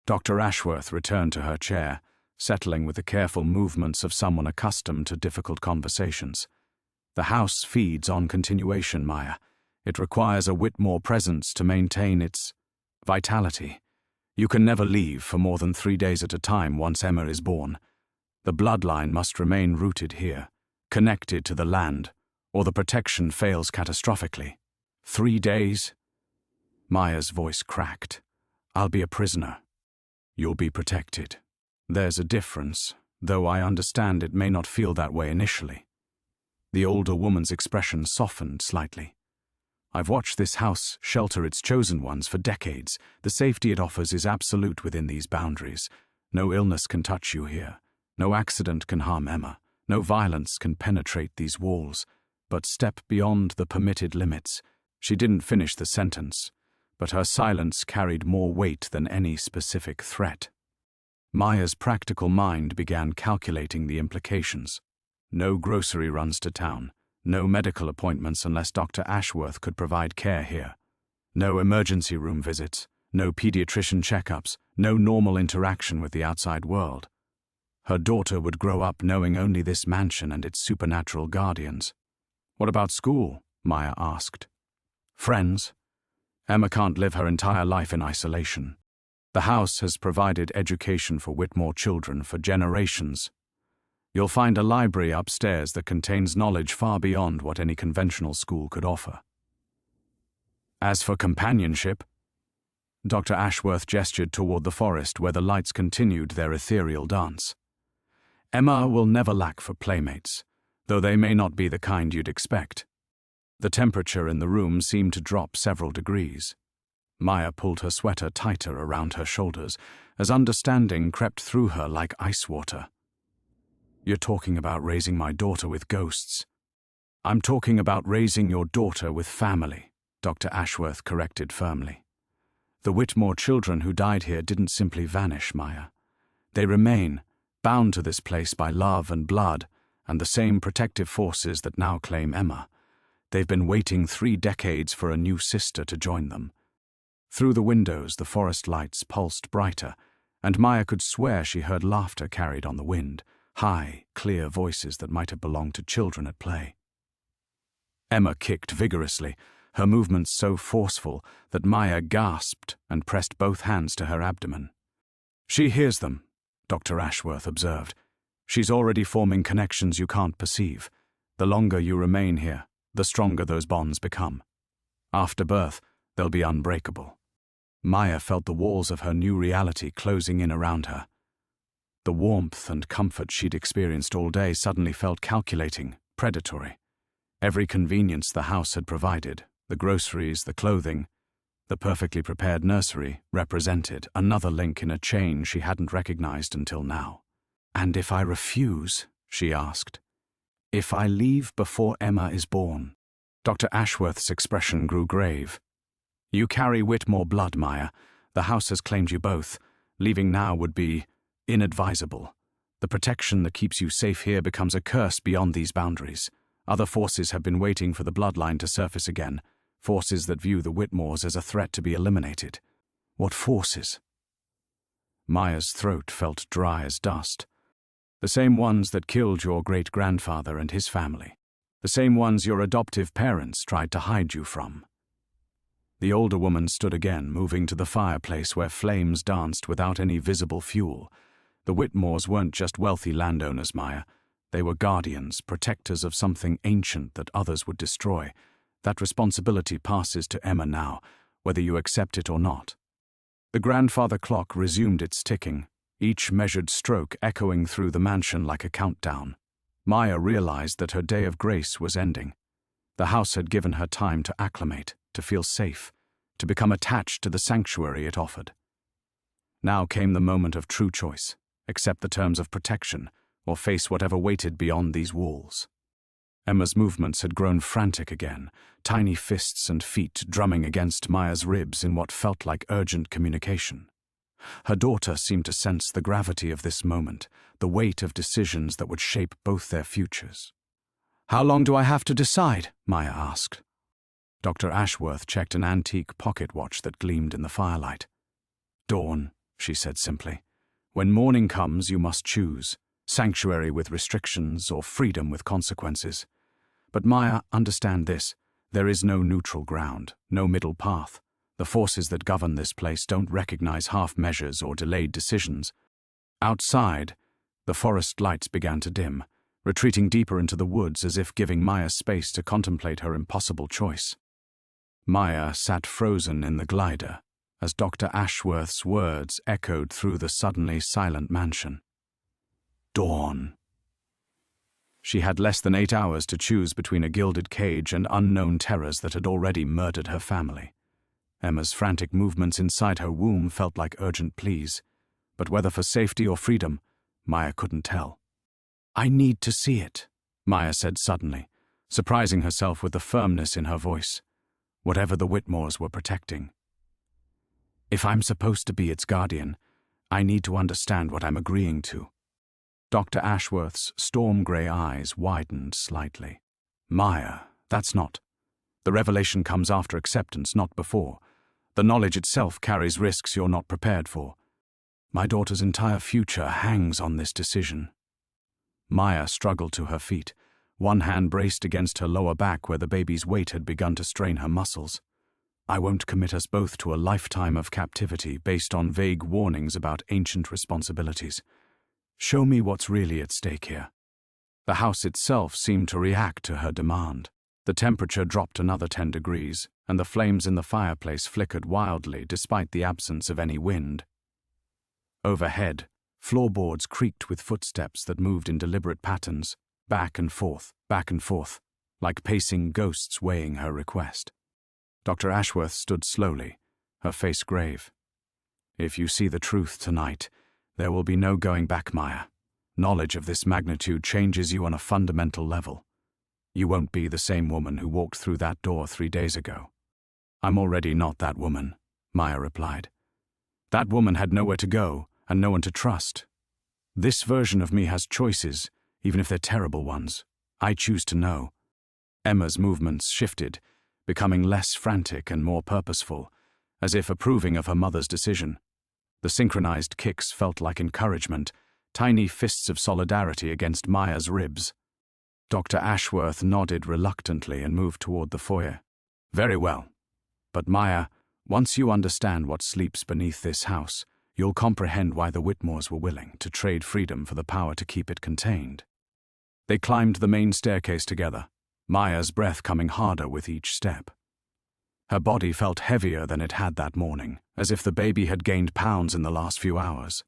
Dr. Ashworth returned to her chair, settling with the careful movements of someone accustomed to difficult conversations. The house feeds on continuation, Maya. It requires a Whitmore presence to maintain its vitality. You can never leave for more than 3 days at a time once Emma is born. The bloodline must remain rooted here, connected to the land, or the protection fails catastrophically. 3 days? Maya's voice cracked. I'll be a prisoner. You'll be protected. There's a difference, though I understand it may not feel that way initially. The older woman's expression softened slightly. I've watched this house shelter its chosen ones for decades. The safety it offers is absolute within these boundaries. No illness can touch you here. No accident can harm Emma. No violence can penetrate these walls. But step beyond the permitted limits. She didn't finish the sentence, but her silence carried more weight than any specific threat. Maya's practical mind began calculating the implications. No grocery runs to town. No medical appointments unless Dr. Ashworth could provide care here. No emergency room visits. No pediatrician checkups. No normal interaction with the outside world. Her daughter would grow up knowing only this mansion and its supernatural guardians. What about school? Maya asked. Friends? Emma can't live her entire life in isolation. The house has provided education for Whitmore children for generations. You'll find a library upstairs that contains knowledge far beyond what any conventional school could offer. As for companionship, Dr. Ashworth gestured toward the forest where the lights continued their ethereal dance. Emma will never lack for playmates, though they may not be the kind you'd expect. The temperature in the room seemed to drop several degrees. Maya pulled her sweater tighter around her shoulders as understanding crept through her like ice water. You're talking about raising my daughter with ghosts. I'm talking about raising your daughter with family, Dr. Ashworth corrected firmly. The Whitmore children who died here didn't simply vanish, Maya. They remain, bound to this place by love and blood and the same protective forces that now claim Emma. They've been waiting 3 decades for a new sister to join them. Through the windows, the forest lights pulsed brighter, and Maya could swear she heard laughter carried on the wind. High, clear voices that might have belonged to children at play. Emma kicked vigorously, her movements so forceful that Maya gasped and pressed both hands to her abdomen. She hears them, Dr. Ashworth observed. She's already forming connections you can't perceive. The longer you remain here, the stronger those bonds become. After birth, they'll be unbreakable. Maya felt the walls of her new reality closing in around her. The warmth and comfort she'd experienced all day suddenly felt calculating, predatory. Every convenience the house had provided, the groceries, the clothing, the perfectly prepared nursery, represented another link in a chain she hadn't recognized until now. And if I refuse, she asked, if I leave before Emma is born? Dr. Ashworth's expression grew grave. You carry Whitmore blood, Maya. The house has claimed you both. Leaving now would be inadvisable. The protection that keeps you safe here becomes a curse beyond these boundaries. Other forces have been waiting for the bloodline to surface again, forces that view the Whitmores as a threat to be eliminated. What forces? Maya's throat felt dry as dust. The same ones that killed your great-grandfather and his family. The same ones your adoptive parents tried to hide you from. The older woman stood again, moving to the fireplace where flames danced without any visible fuel. The Whitmores weren't just wealthy landowners, Maya. They were guardians, protectors of something ancient that others would destroy. That responsibility passes to Emma now, whether you accept it or not. The grandfather clock resumed its ticking, each measured stroke echoing through the mansion like a countdown. Maya realized that her day of grace was ending. The house had given her time to acclimate, to feel safe, to become attached to the sanctuary it offered. Now came the moment of true choice: accept the terms of protection, or face whatever waited beyond these walls. Emma's movements had grown frantic again, tiny fists and feet drumming against Maya's ribs in what felt like urgent communication. Her daughter seemed to sense the gravity of this moment, the weight of decisions that would shape both their futures. "How long do I have to decide?" Maya asked. Dr. Ashworth checked an antique pocket watch that gleamed in the firelight. "Dawn," she said simply. "When morning comes, you must choose. Sanctuary with restrictions or freedom with consequences. But Maya, understand this. There is no neutral ground, no middle path. The forces that govern this place don't recognize half measures or delayed decisions." Outside, the forest lights began to dim, retreating deeper into the woods as if giving Maya space to contemplate her impossible choice. Maya sat frozen in the glider as Dr. Ashworth's words echoed through the suddenly silent mansion. Dawn. She had less than 8 hours to choose between a gilded cage and unknown terrors that had already murdered her family. Emma's frantic movements inside her womb felt like urgent pleas, but whether for safety or freedom, Maya couldn't tell. "I need to see it," Maya said suddenly, surprising herself with the firmness in her voice. Whatever the Whitmores were protecting. "If I'm supposed to be its guardian, I need to understand what I'm agreeing to." Dr. Ashworth's storm-grey eyes widened slightly. "Maya, that's not. The revelation comes after acceptance, not before. The knowledge itself carries risks you're not prepared for. My daughter's entire future hangs on this decision." Maya struggled to her feet, one hand braced against her lower back where the baby's weight had begun to strain her muscles. "I won't commit us both to a lifetime of captivity based on vague warnings about ancient responsibilities. Show me what's really at stake here." The house itself seemed to react to her demand. The temperature dropped another 10 degrees, and the flames in the fireplace flickered wildly despite the absence of any wind. Overhead, floorboards creaked with footsteps that moved in deliberate patterns, back and forth, like pacing ghosts weighing her request. Dr. Ashworth stood slowly, her face grave. "If you see the truth tonight, there will be no going back, Maya. Knowledge of this magnitude changes you on a fundamental level. You won't be the same woman who walked through that door 3 days ago." "I'm already not that woman," Maya replied. "That woman had nowhere to go and no one to trust. This version of me has choices, even if they're terrible ones. I choose to know." Emma's movements shifted, becoming less frantic and more purposeful, as if approving of her mother's decision. The synchronized kicks felt like encouragement, tiny fists of solidarity against Maya's ribs. Dr. Ashworth nodded reluctantly and moved toward the foyer. "Very well. But Maya, once you understand what sleeps beneath this house, you'll comprehend why the Whitmores were willing to trade freedom for the power to keep it contained." They climbed the main staircase together, Maya's breath coming harder with each step. Her body felt heavier than it had that morning, as if the baby had gained pounds in the last few hours.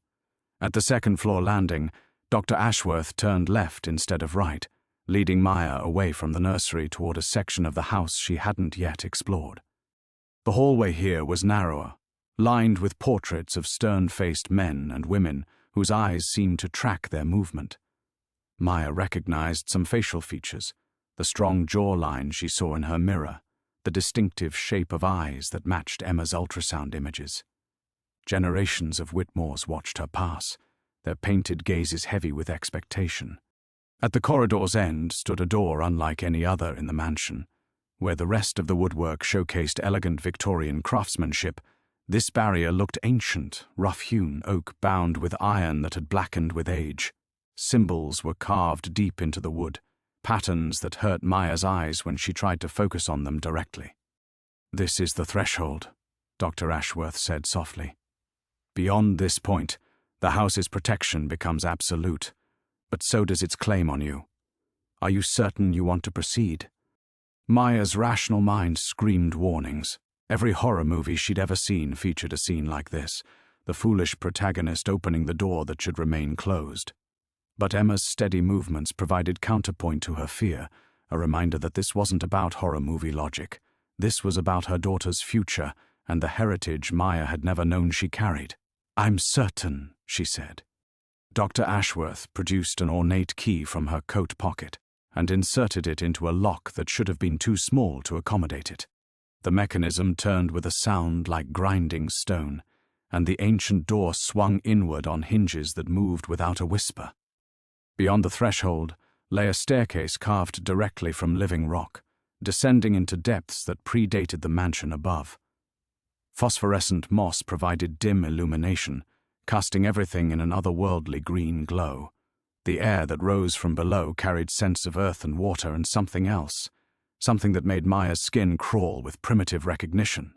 At the second-floor landing, Dr. Ashworth turned left instead of right, leading Maya away from the nursery toward a section of the house she hadn't yet explored. The hallway here was narrower, lined with portraits of stern-faced men and women whose eyes seemed to track their movement. Maya recognized some facial features, the strong jawline she saw in her mirror, the distinctive shape of eyes that matched Emma's ultrasound images. Generations of Whitmores watched her pass, their painted gazes heavy with expectation. At the corridor's end stood a door unlike any other in the mansion. Where the rest of the woodwork showcased elegant Victorian craftsmanship, this barrier looked ancient, rough-hewn oak bound with iron that had blackened with age. Symbols were carved deep into the wood, patterns that hurt Maya's eyes when she tried to focus on them directly. "This is the threshold," Dr. Ashworth said softly. "Beyond this point, the house's protection becomes absolute, but so does its claim on you. Are you certain you want to proceed?" Maya's rational mind screamed warnings. Every horror movie she'd ever seen featured a scene like this, the foolish protagonist opening the door that should remain closed. But Emma's steady movements provided counterpoint to her fear, a reminder that this wasn't about horror movie logic. This was about her daughter's future and the heritage Maya had never known she carried. "I'm certain," she said. Dr. Ashworth produced an ornate key from her coat pocket and inserted it into a lock that should have been too small to accommodate it. The mechanism turned with a sound like grinding stone, and the ancient door swung inward on hinges that moved without a whisper. Beyond the threshold lay a staircase carved directly from living rock, descending into depths that predated the mansion above. Phosphorescent moss provided dim illumination, casting everything in an otherworldly green glow. The air that rose from below carried scents of earth and water and something else, something that made Maya's skin crawl with primitive recognition.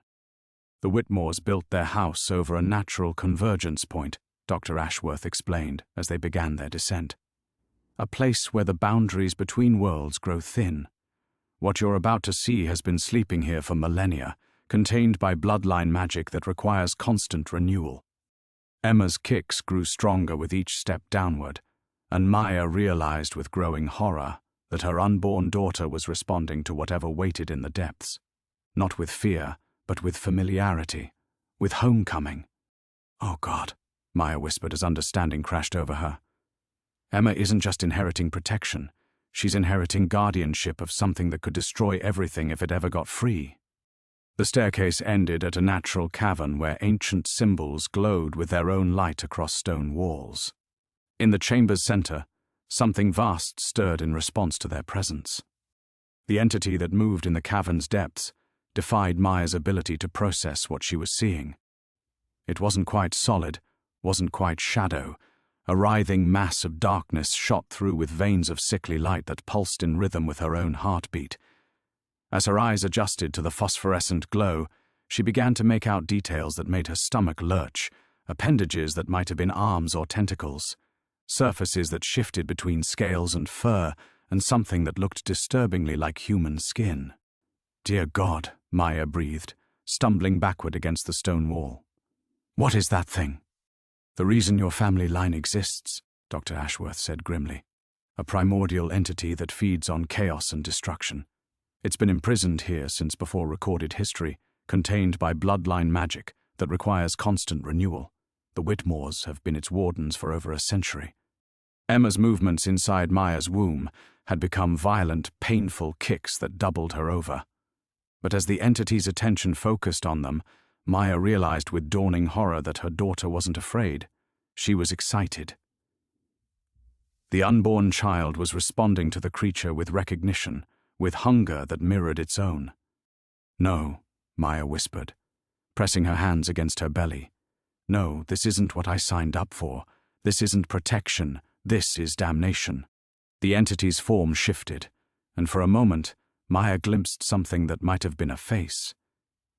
The Whitmores built their house over a natural convergence point, Dr. Ashworth explained as they began their descent. A place where the boundaries between worlds grow thin. What you're about to see has been sleeping here for millennia, contained by bloodline magic that requires constant renewal. Emma's kicks grew stronger with each step downward, and Maya realized with growing horror that her unborn daughter was responding to whatever waited in the depths. Not with fear, but with familiarity, with homecoming. "Oh God," Maya whispered as understanding crashed over her. Emma isn't just inheriting protection, she's inheriting guardianship of something that could destroy everything if it ever got free. The staircase ended at a natural cavern where ancient symbols glowed with their own light across stone walls. In the chamber's center, something vast stirred in response to their presence. The entity that moved in the cavern's depths defied Maya's ability to process what she was seeing. It wasn't quite solid, wasn't quite shadow. A writhing mass of darkness shot through with veins of sickly light that pulsed in rhythm with her own heartbeat. As her eyes adjusted to the phosphorescent glow, she began to make out details that made her stomach lurch, appendages that might have been arms or tentacles, surfaces that shifted between scales and fur, and something that looked disturbingly like human skin. "Dear God," Maya breathed, stumbling backward against the stone wall. "What is that thing?" "The reason your family line exists," Dr. Ashworth said grimly. "A primordial entity that feeds on chaos and destruction. It's been imprisoned here since before recorded history, contained by bloodline magic that requires constant renewal. The Whitmores have been its wardens for over a century." Emma's movements inside Maya's womb had become violent, painful kicks that doubled her over. But as the entity's attention focused on them, Maya realized with dawning horror that her daughter wasn't afraid. She was excited. The unborn child was responding to the creature with recognition, with hunger that mirrored its own. "No," Maya whispered, pressing her hands against her belly. "No, this isn't what I signed up for. This isn't protection. This is damnation." The entity's form shifted, and for a moment, Maya glimpsed something that might have been a face.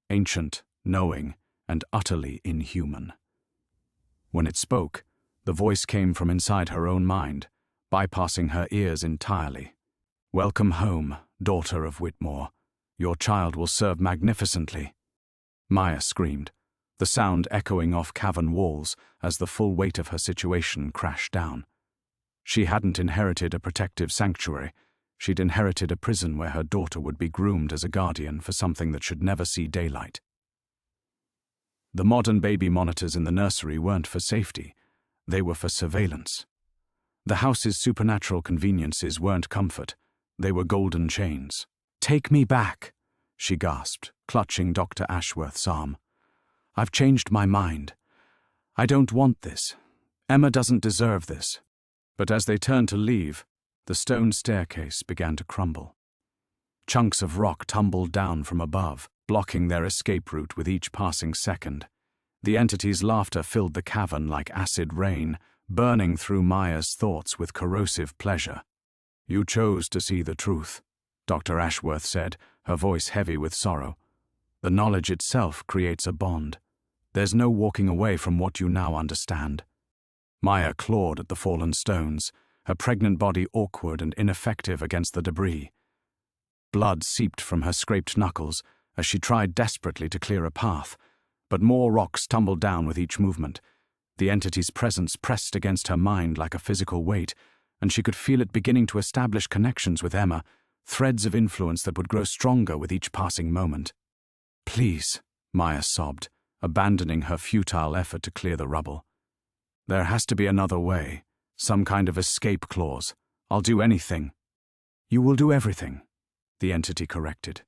Ancient, knowing, and utterly inhuman. When it spoke, the voice came from inside her own mind, bypassing her ears entirely. "Welcome home, daughter of Whitmore. Your child will serve magnificently." Maya screamed, the sound echoing off cavern walls as the full weight of her situation crashed down. She hadn't inherited a protective sanctuary. She'd inherited a prison where her daughter would be groomed as a guardian for something that should never see daylight. The modern baby monitors in the nursery weren't for safety. They were for surveillance. The house's supernatural conveniences weren't comfort. They were golden chains. "Take me back," she gasped, clutching Dr. Ashworth's arm. "I've changed my mind. I don't want this. Emma doesn't deserve this. But as they turned to leave, the stone staircase began to crumble. Chunks of rock tumbled down from above, blocking their escape route with each passing second. The entity's laughter filled the cavern like acid rain, burning through Maya's thoughts with corrosive pleasure. You chose to see the truth, Dr. Ashworth said, her voice heavy with sorrow. The knowledge itself creates a bond. There's no walking away from what you now understand. Maya clawed at the fallen stones, her pregnant body awkward and ineffective against the debris. Blood seeped from her scraped knuckles as she tried desperately to clear a path, but more rocks tumbled down with each movement. The entity's presence pressed against her mind like a physical weight, and she could feel it beginning to establish connections with Emma, threads of influence that would grow stronger with each passing moment. Please, Maya sobbed, abandoning her futile effort to clear the rubble. There has to be another way, some kind of escape clause. I'll do anything. You will do everything, the entity corrected,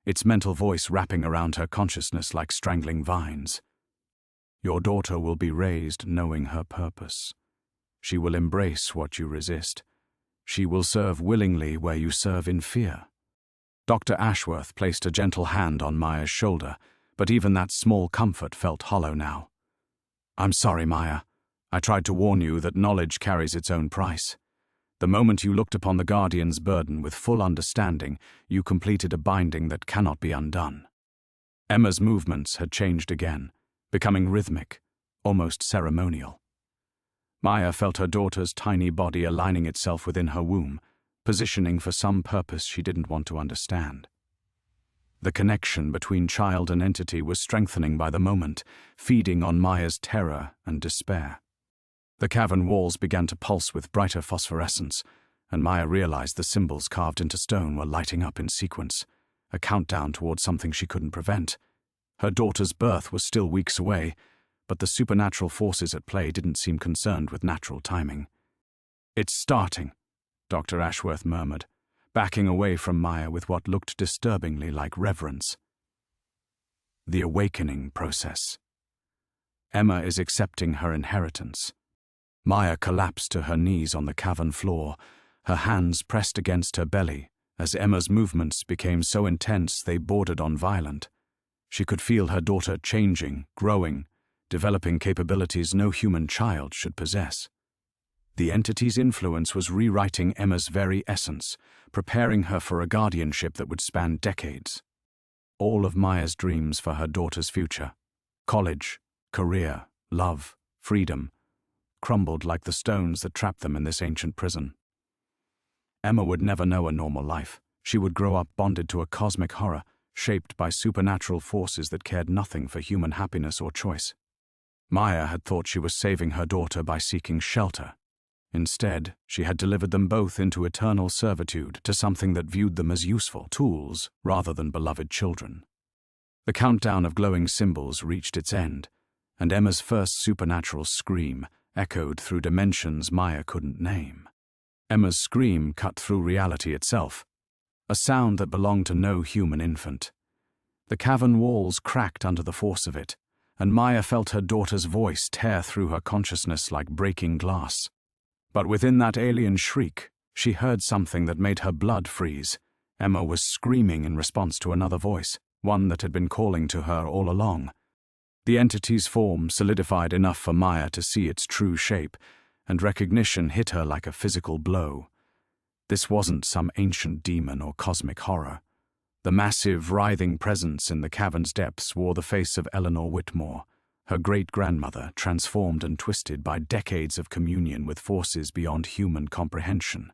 its mental voice wrapping around her consciousness like strangling vines. Your daughter will be raised knowing her purpose. She will embrace what you resist. She will serve willingly where you serve in fear. Dr. Ashworth placed a gentle hand on Maya's shoulder, but even that small comfort felt hollow now. I'm sorry, Maya. I tried to warn you that knowledge carries its own price. The moment you looked upon the Guardian's burden with full understanding, you completed a binding that cannot be undone. Emma's movements had changed again, becoming rhythmic, almost ceremonial. Maya felt her daughter's tiny body aligning itself within her womb, positioning for some purpose she didn't want to understand. The connection between child and entity was strengthening by the moment, feeding on Maya's terror and despair. The cavern walls began to pulse with brighter phosphorescence, and Maya realized the symbols carved into stone were lighting up in sequence, a countdown towards something she couldn't prevent. Her daughter's birth was still weeks away, but the supernatural forces at play didn't seem concerned with natural timing. It's starting, Dr. Ashworth murmured, backing away from Maya with what looked disturbingly like reverence. The awakening process. Emma is accepting her inheritance. Maya collapsed to her knees on the cavern floor, her hands pressed against her belly, as Emma's movements became so intense they bordered on violent. She could feel her daughter changing, growing, developing capabilities no human child should possess. The entity's influence was rewriting Emma's very essence, preparing her for a guardianship that would span decades. All of Maya's dreams for her daughter's future, college, career, love, freedom, crumbled like the stones that trapped them in this ancient prison. Emma would never know a normal life. She would grow up bonded to a cosmic horror, shaped by supernatural forces that cared nothing for human happiness or choice. Maya had thought she was saving her daughter by seeking shelter. Instead, she had delivered them both into eternal servitude to something that viewed them as useful tools rather than beloved children. The countdown of glowing symbols reached its end, and Emma's first supernatural scream echoed through dimensions Maya couldn't name. Emma's scream cut through reality itself, a sound that belonged to no human infant. The cavern walls cracked under the force of it, and Maya felt her daughter's voice tear through her consciousness like breaking glass. But within that alien shriek, she heard something that made her blood freeze. Emma was screaming in response to another voice, one that had been calling to her all along. The entity's form solidified enough for Maya to see its true shape, and recognition hit her like a physical blow. This wasn't some ancient demon or cosmic horror. The massive, writhing presence in the cavern's depths wore the face of Eleanor Whitmore, her great-grandmother, transformed and twisted by decades of communion with forces beyond human comprehension.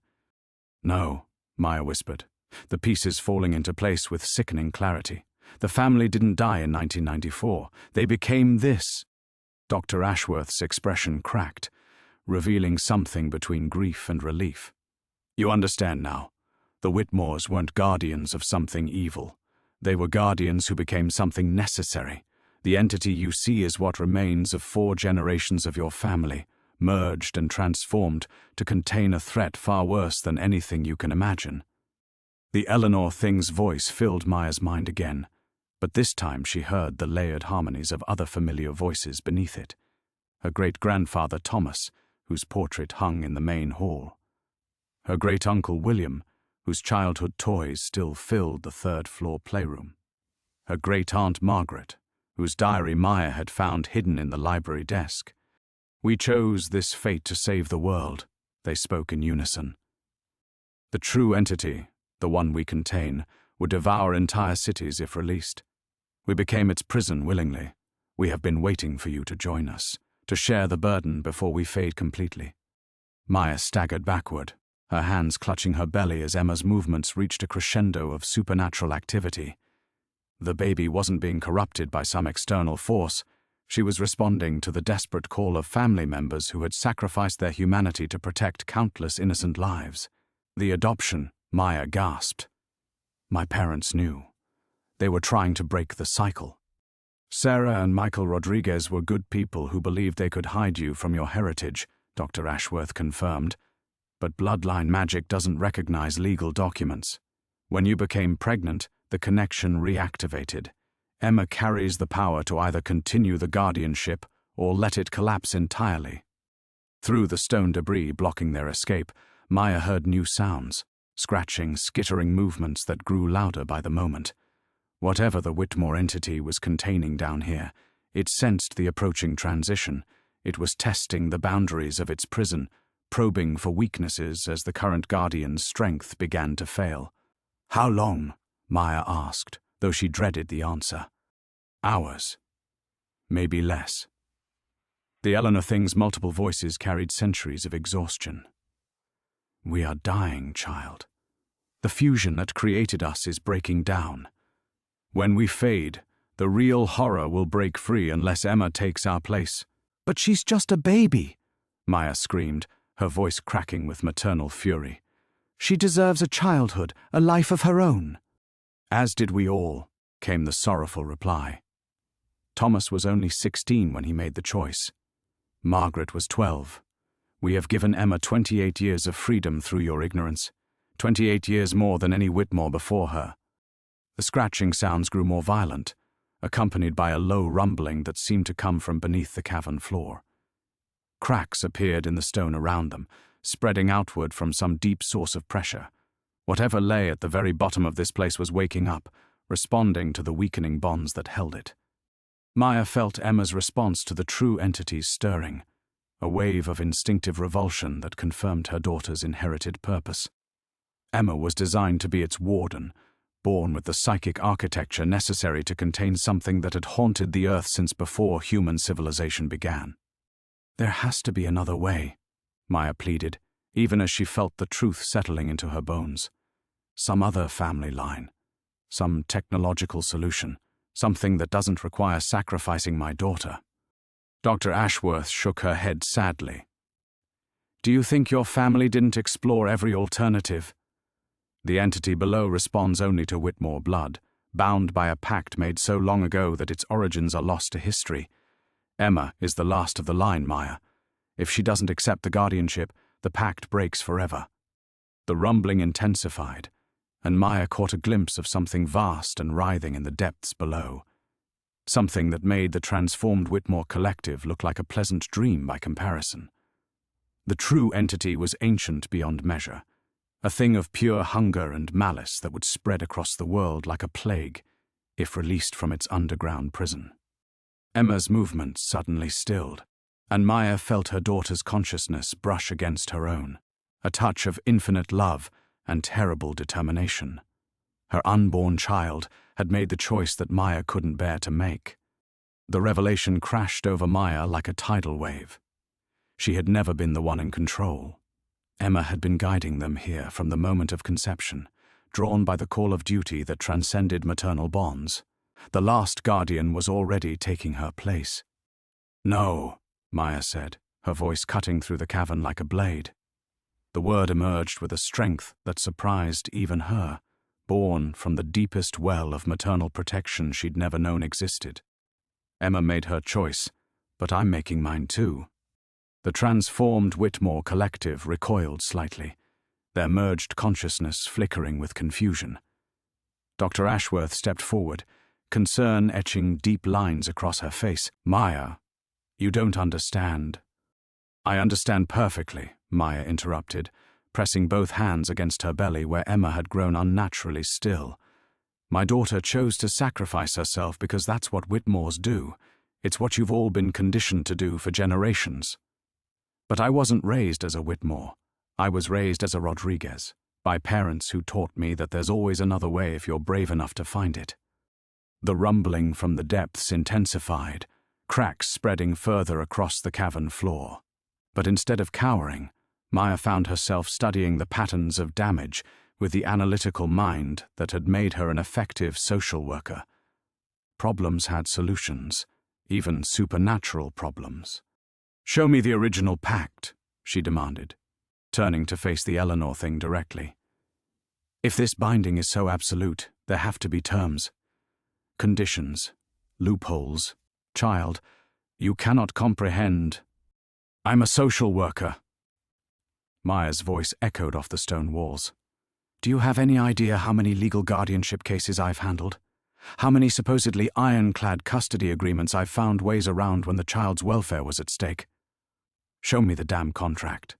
No, Maya whispered, the pieces falling into place with sickening clarity. The family didn't die in 1994. They became this. Dr. Ashworth's expression cracked, revealing something between grief and relief. You understand now. The Whitmores weren't guardians of something evil. They were guardians who became something necessary. The entity you see is what remains of 4 generations of your family, merged and transformed to contain a threat far worse than anything you can imagine. The Eleanor thing's voice filled Maya's mind again, but this time she heard the layered harmonies of other familiar voices beneath it. her great-grandfather Thomas, whose portrait hung in the main hall, her great-uncle William, whose childhood toys still filled the third-floor playroom, her great-aunt Margaret, whose diary Maya had found hidden in the library desk. "We chose this fate to save the world," they spoke in unison. "The true entity, the one we contain, would devour entire cities if released. We became its prison willingly. We have been waiting for you to join us, to share the burden before we fade completely." Maya staggered backward, her hands clutching her belly as Emma's movements reached a crescendo of supernatural activity. The baby wasn't being corrupted by some external force. She was responding to the desperate call of family members who had sacrificed their humanity to protect countless innocent lives. The adoption, Maya gasped. My parents knew. They were trying to break the cycle. "Sarah and Michael Rodriguez were good people who believed they could hide you from your heritage," Dr. Ashworth confirmed. "But bloodline magic doesn't recognize legal documents. When you became pregnant, the connection reactivated. Emma carries the power to either continue the guardianship or let it collapse entirely." Through the stone debris blocking their escape, Maya heard new sounds, scratching, skittering movements that grew louder by the moment. Whatever the Whitmore entity was containing down here, it sensed the approaching transition. It was testing the boundaries of its prison, probing for weaknesses as the current guardian's strength began to fail. "How long?" Maya asked, though she dreaded the answer. "Hours. Maybe less." The Eleanor Thing's multiple voices carried centuries of exhaustion. "We are dying, child. The fusion that created us is breaking down. When we fade, the real horror will break free unless Emma takes our place." "But she's just a baby," Maya screamed, her voice cracking with maternal fury. "She deserves a childhood, a life of her own." "As did we all," came the sorrowful reply. "Thomas was only 16 when he made the choice. Margaret was 12. We have given Emma 28 years of freedom through your ignorance, 28 years more than any Whitmore before her." The scratching sounds grew more violent, accompanied by a low rumbling that seemed to come from beneath the cavern floor. Cracks appeared in the stone around them, spreading outward from some deep source of pressure. Whatever lay at the very bottom of this place was waking up, responding to the weakening bonds that held it. Maya felt Emma's response to the true entity's stirring, a wave of instinctive revulsion that confirmed her daughter's inherited purpose. Emma was designed to be its warden, born with the psychic architecture necessary to contain something that had haunted the earth since before human civilization began. "There has to be another way," Maya pleaded, even as she felt the truth settling into her bones. "Some other family line, some technological solution, something that doesn't require sacrificing my daughter." Dr. Ashworth shook her head sadly. "Do you think your family didn't explore every alternative? The entity below responds only to Whitmore blood, bound by a pact made so long ago that its origins are lost to history. Emma is the last of the line, Maya. If she doesn't accept the guardianship, the pact breaks forever." The rumbling intensified, and Maya caught a glimpse of something vast and writhing in the depths below. Something that made the transformed Whitmore collective look like a pleasant dream by comparison. The true entity was ancient beyond measure, a thing of pure hunger and malice that would spread across the world like a plague, if released from its underground prison. Emma's movements suddenly stilled, and Maya felt her daughter's consciousness brush against her own, a touch of infinite love and terrible determination. Her unborn child had made the choice that Maya couldn't bear to make. The revelation crashed over Maya like a tidal wave. She had never been the one in control. Emma had been guiding them here from the moment of conception, drawn by the call of duty that transcended maternal bonds. The last guardian was already taking her place. "No," Maya said, her voice cutting through the cavern like a blade. The word emerged with a strength that surprised even her, born from the deepest well of maternal protection she'd never known existed. "Emma made her choice, but I'm making mine too." The transformed Whitmore collective recoiled slightly, their merged consciousness flickering with confusion. Dr. Ashworth stepped forward, concern etching deep lines across her face. "Maya, You don't understand. I understand perfectly, Maya interrupted, pressing both hands against her belly where Emma had grown unnaturally still. My daughter chose to sacrifice herself because that's what Whitmores do. It's what you've all been conditioned to do for generations. But I wasn't raised as a Whitmore. I was raised as a Rodriguez, by parents who taught me that there's always another way if you're brave enough to find it. The rumbling from the depths intensified, cracks spreading further across the cavern floor. But instead of cowering, Maya found herself studying the patterns of damage with the analytical mind that had made her an effective social worker. Problems had solutions, even supernatural problems. "Show me the original pact," she demanded, turning to face the Eleanor thing directly. "If this binding is so absolute, there have to be terms. Conditions, loopholes. Child, you cannot comprehend. I'm a social worker." Maya's voice echoed off the stone walls. "Do you have any idea how many legal guardianship cases I've handled? How many supposedly ironclad custody agreements I've found ways around when the child's welfare was at stake? Show me the damn contract."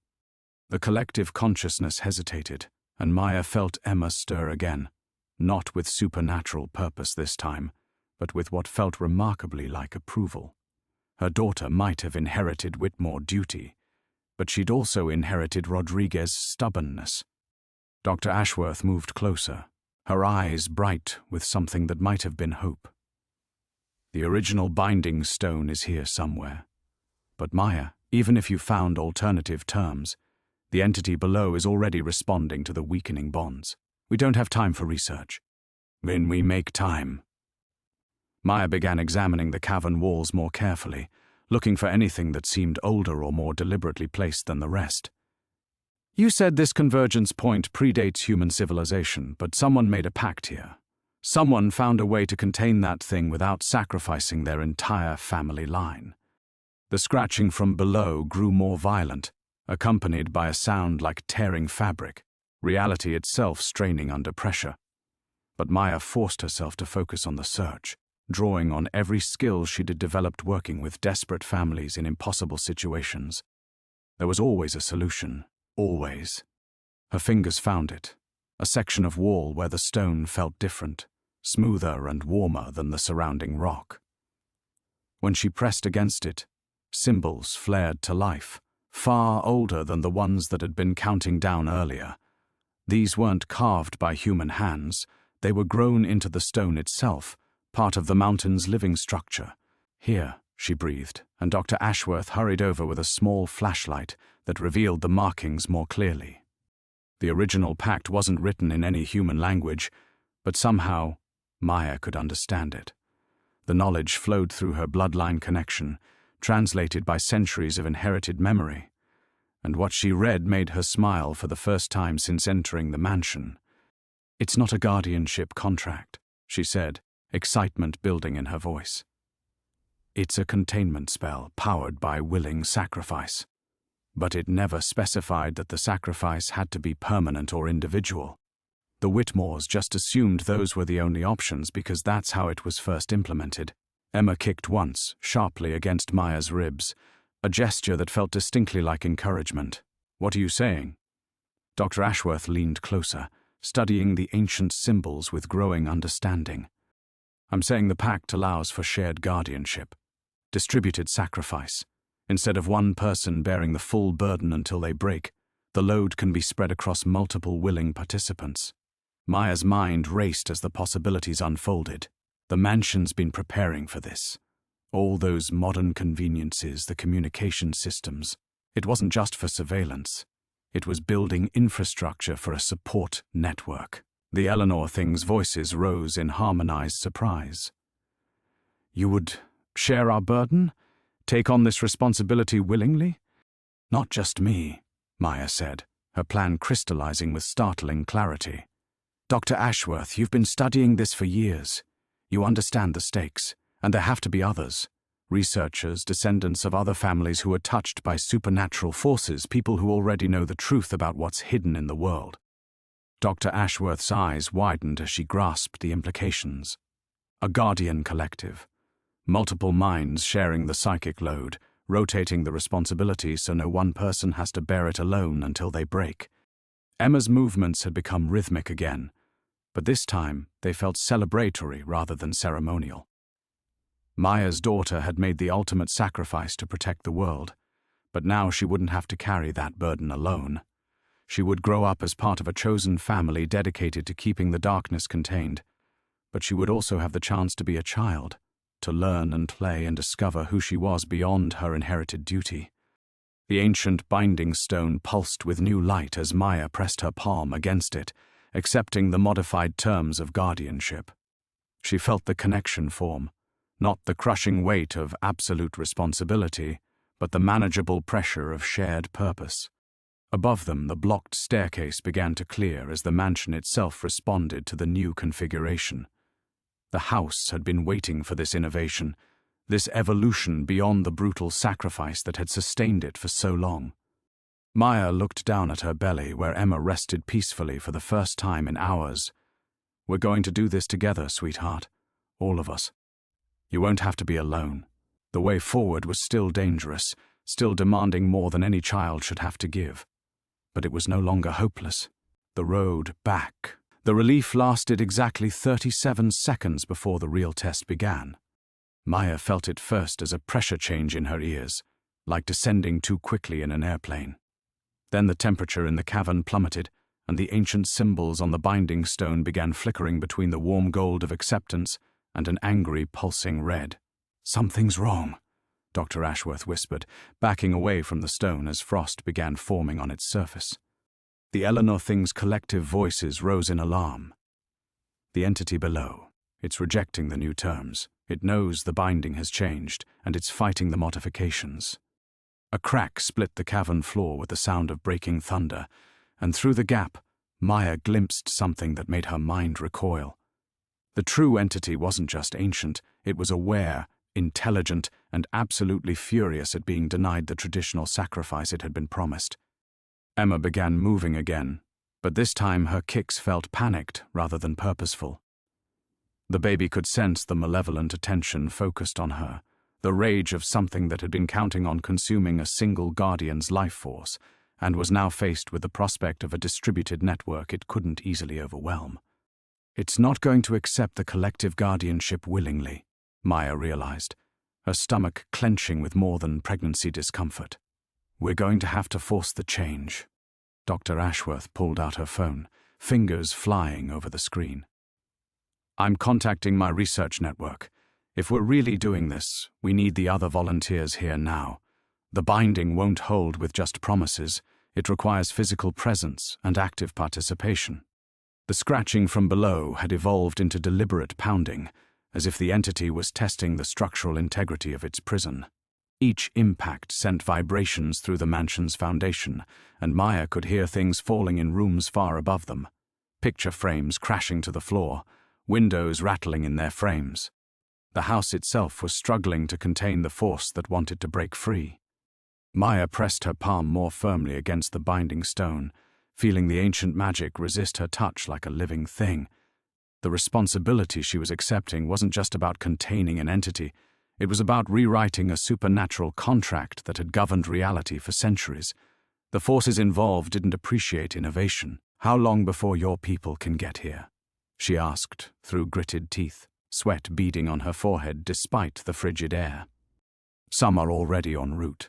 The collective consciousness hesitated, and Maya felt Emma stir again, not with supernatural purpose this time, but with what felt remarkably like approval. Her daughter might have inherited Whitmore duty, but she'd also inherited Rodriguez's stubbornness. Dr. Ashworth moved closer, her eyes bright with something that might have been hope. "The original binding stone is here somewhere. But Maya, even if you found alternative terms, the entity below is already responding to the weakening bonds. We don't have time for research." "When we make time." Maya began examining the cavern walls more carefully, looking for anything that seemed older or more deliberately placed than the rest. "You said this convergence point predates human civilization, but someone made a pact here. Someone found a way to contain that thing without sacrificing their entire family line." The scratching from below grew more violent, accompanied by a sound like tearing fabric, reality itself straining under pressure. But Maya forced herself to focus on the search, drawing on every skill she'd developed working with desperate families in impossible situations. There was always a solution, always. Her fingers found it, a section of wall where the stone felt different, smoother and warmer than the surrounding rock. When she pressed against it, symbols flared to life, far older than the ones that had been counting down earlier. These weren't carved by human hands, they were grown into the stone itself, part of the mountain's living structure. "Here," she breathed, and Dr. Ashworth hurried over with a small flashlight that revealed the markings more clearly. The original pact wasn't written in any human language, but somehow Maya could understand it. The knowledge flowed through her bloodline connection, translated by centuries of inherited memory, and what she read made her smile for the first time since entering the mansion. "It's not a guardianship contract," she said, excitement building in her voice. "It's a containment spell powered by willing sacrifice." But it never specified that the sacrifice had to be permanent or individual. The Whitmores just assumed those were the only options because that's how it was first implemented. Emma kicked once, sharply against Maya's ribs, a gesture that felt distinctly like encouragement. "What are you saying?" Dr. Ashworth leaned closer, studying the ancient symbols with growing understanding. "I'm saying the pact allows for shared guardianship, distributed sacrifice. Instead of one person bearing the full burden until they break, the load can be spread across multiple willing participants." Maya's mind raced as the possibilities unfolded. The mansion's been preparing for this. All those modern conveniences, the communication systems. It wasn't just for surveillance. It was building infrastructure for a support network. The Eleanor thing's voices rose in harmonized surprise. "You would share our burden? Take on this responsibility willingly?" "Not just me," Maya said, her plan crystallizing with startling clarity. "Dr. Ashworth, you've been studying this for years. You understand the stakes, and there have to be others. Researchers, descendants of other families who are touched by supernatural forces, people who already know the truth about what's hidden in the world." Dr. Ashworth's eyes widened as she grasped the implications. A guardian collective. Multiple minds sharing the psychic load, rotating the responsibility so no one person has to bear it alone until they break. Emma's movements had become rhythmic again, but this time they felt celebratory rather than ceremonial. Maya's daughter had made the ultimate sacrifice to protect the world, but now she wouldn't have to carry that burden alone. She would grow up as part of a chosen family dedicated to keeping the darkness contained, but she would also have the chance to be a child, to learn and play and discover who she was beyond her inherited duty. The ancient binding stone pulsed with new light as Maya pressed her palm against it, accepting the modified terms of guardianship. She felt the connection form, not the crushing weight of absolute responsibility, but the manageable pressure of shared purpose. Above them, the blocked staircase began to clear as the mansion itself responded to the new configuration. The house had been waiting for this innovation, this evolution beyond the brutal sacrifice that had sustained it for so long. Maya looked down at her belly where Emma rested peacefully for the first time in hours. "We're going to do this together, sweetheart. All of us. You won't have to be alone." The way forward was still dangerous, still demanding more than any child should have to give. But it was no longer hopeless. The road back. The relief lasted exactly 37 seconds before the real test began. Maya felt it first as a pressure change in her ears, like descending too quickly in an airplane. Then the temperature in the cavern plummeted, and the ancient symbols on the binding stone began flickering between the warm gold of acceptance and an angry, pulsing red. "Something's wrong," Dr. Ashworth whispered, backing away from the stone as frost began forming on its surface. The Eleanor Thing's collective voices rose in alarm. "The entity below. It's rejecting the new terms. It knows the binding has changed, and it's fighting the modifications." A crack split the cavern floor with the sound of breaking thunder, and through the gap, Maya glimpsed something that made her mind recoil. The true entity wasn't just ancient, it was aware, intelligent, and absolutely furious at being denied the traditional sacrifice it had been promised. Emma began moving again, but this time her kicks felt panicked rather than purposeful. The baby could sense the malevolent attention focused on her, the rage of something that had been counting on consuming a single guardian's life force, and was now faced with the prospect of a distributed network it couldn't easily overwhelm. It's not going to accept the collective guardianship willingly, Maya realized, her stomach clenching with more than pregnancy discomfort. "We're going to have to force the change." Dr. Ashworth pulled out her phone, fingers flying over the screen. "I'm contacting my research network. If we're really doing this, we need the other volunteers here now. The binding won't hold with just promises. It requires physical presence and active participation." The scratching from below had evolved into deliberate pounding, as if the entity was testing the structural integrity of its prison. Each impact sent vibrations through the mansion's foundation, and Maya could hear things falling in rooms far above them. Picture frames crashing to the floor, windows rattling in their frames. The house itself was struggling to contain the force that wanted to break free. Maya pressed her palm more firmly against the binding stone, feeling the ancient magic resist her touch like a living thing. The responsibility she was accepting wasn't just about containing an entity, it was about rewriting a supernatural contract that had governed reality for centuries. The forces involved didn't appreciate innovation. "How long before your people can get here?" she asked through gritted teeth, sweat beading on her forehead despite the frigid air. "Some are already en route.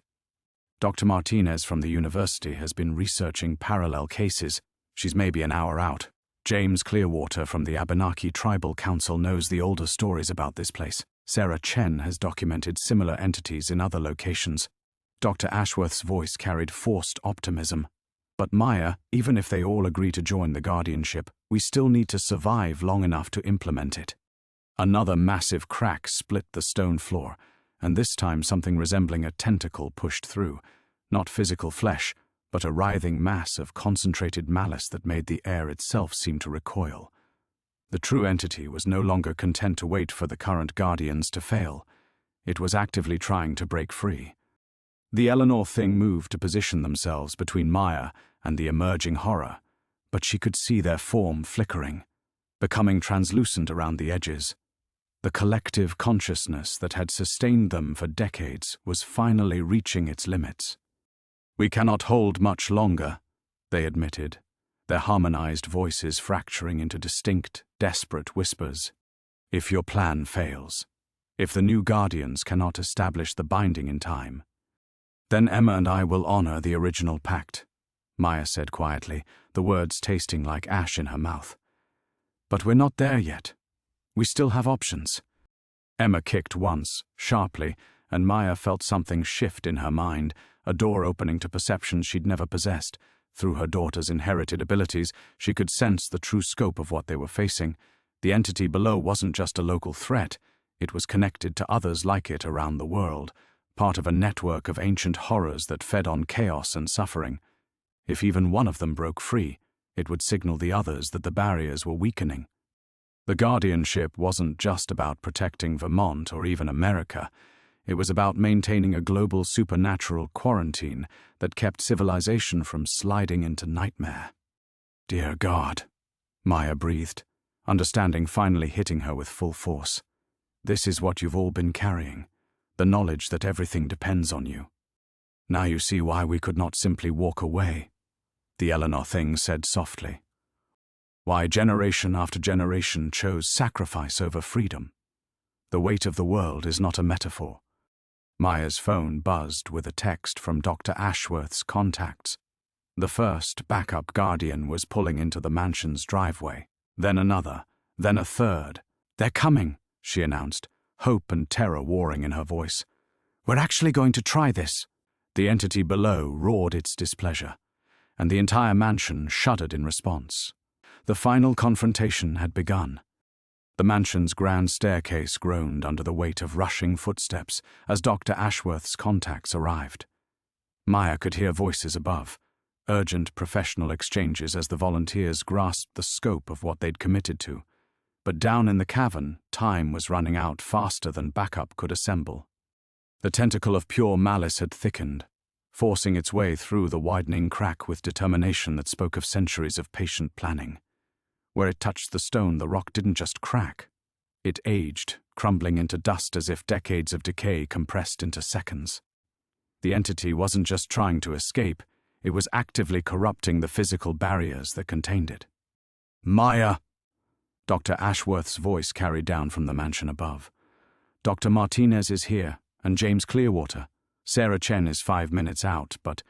Dr. Martinez from the university has been researching parallel cases. She's maybe an hour out. James Clearwater from the Abenaki Tribal Council knows the older stories about this place. Sarah Chen has documented similar entities in other locations." Dr. Ashworth's voice carried forced optimism. "But Maya, even if they all agree to join the guardianship, we still need to survive long enough to implement it." Another massive crack split the stone floor, and this time something resembling a tentacle pushed through, not physical flesh, but a writhing mass of concentrated malice that made the air itself seem to recoil. The true entity was no longer content to wait for the current guardians to fail. It was actively trying to break free. The Eleanor Thing moved to position themselves between Maya and the emerging horror, but she could see their form flickering, becoming translucent around the edges. The collective consciousness that had sustained them for decades was finally reaching its limits. "We cannot hold much longer," they admitted, their harmonized voices fracturing into distinct, desperate whispers. "If your plan fails, if the new guardians cannot establish the binding in time, then Emma and I will honor the original pact," Maya said quietly, the words tasting like ash in her mouth. "But we're not there yet. We still have options." Emma kicked once, sharply, and Maya felt something shift in her mind, a door opening to perceptions she'd never possessed. Through her daughter's inherited abilities, she could sense the true scope of what they were facing. The entity below wasn't just a local threat, it was connected to others like it around the world, part of a network of ancient horrors that fed on chaos and suffering. If even one of them broke free, it would signal the others that the barriers were weakening. The guardianship wasn't just about protecting Vermont or even America. It was about maintaining a global supernatural quarantine that kept civilization from sliding into nightmare. "Dear God," Maya breathed, understanding finally hitting her with full force. "This is what you've all been carrying, the knowledge that everything depends on you. Now you see why we could not simply walk away," the Eleanor thing said softly. "Why generation after generation chose sacrifice over freedom. The weight of the world is not a metaphor." Maya's phone buzzed with a text from Dr. Ashworth's contacts. The first backup guardian was pulling into the mansion's driveway, then another, then a third. "They're coming," she announced, hope and terror warring in her voice. "We're actually going to try this." The entity below roared its displeasure, and the entire mansion shuddered in response. The final confrontation had begun. The mansion's grand staircase groaned under the weight of rushing footsteps as Dr. Ashworth's contacts arrived. Maya could hear voices above, urgent professional exchanges as the volunteers grasped the scope of what they'd committed to. But down in the cavern, time was running out faster than backup could assemble. The tentacle of pure malice had thickened, forcing its way through the widening crack with determination that spoke of centuries of patient planning. Where it touched the stone, the rock didn't just crack. It aged, crumbling into dust as if decades of decay compressed into seconds. The entity wasn't just trying to escape, it was actively corrupting the physical barriers that contained it. "Maya!" Dr. Ashworth's voice carried down from the mansion above. "Dr. Martinez is here, and James Clearwater. Sarah Chen is 5 minutes out, but—"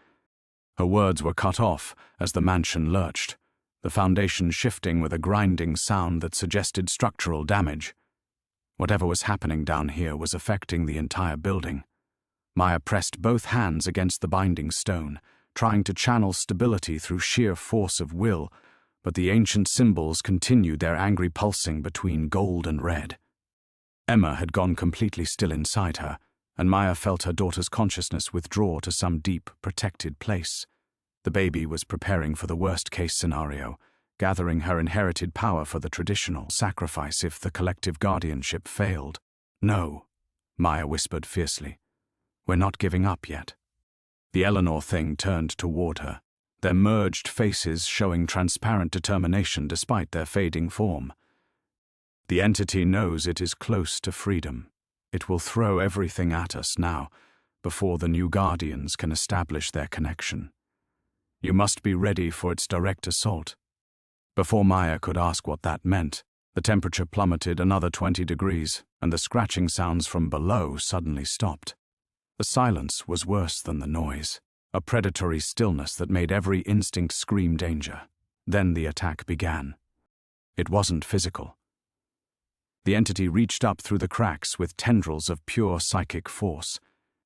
Her words were cut off as the mansion lurched, the foundation shifting with a grinding sound that suggested structural damage. Whatever was happening down here was affecting the entire building. Maya pressed both hands against the binding stone, trying to channel stability through sheer force of will, but the ancient symbols continued their angry pulsing between gold and red. Emma had gone completely still inside her, and Maya felt her daughter's consciousness withdraw to some deep, protected place. The baby was preparing for the worst-case scenario, gathering her inherited power for the traditional sacrifice if the collective guardianship failed. "No," Maya whispered fiercely. "We're not giving up yet." The Eleanor thing turned toward her, their merged faces showing transparent determination despite their fading form. "The entity knows it is close to freedom. It will throw everything at us now, before the new guardians can establish their connection. You must be ready for its direct assault." Before Maya could ask what that meant, the temperature plummeted another 20 degrees, and the scratching sounds from below suddenly stopped. The silence was worse than the noise, a predatory stillness that made every instinct scream danger. Then the attack began. It wasn't physical. The entity reached up through the cracks with tendrils of pure psychic force,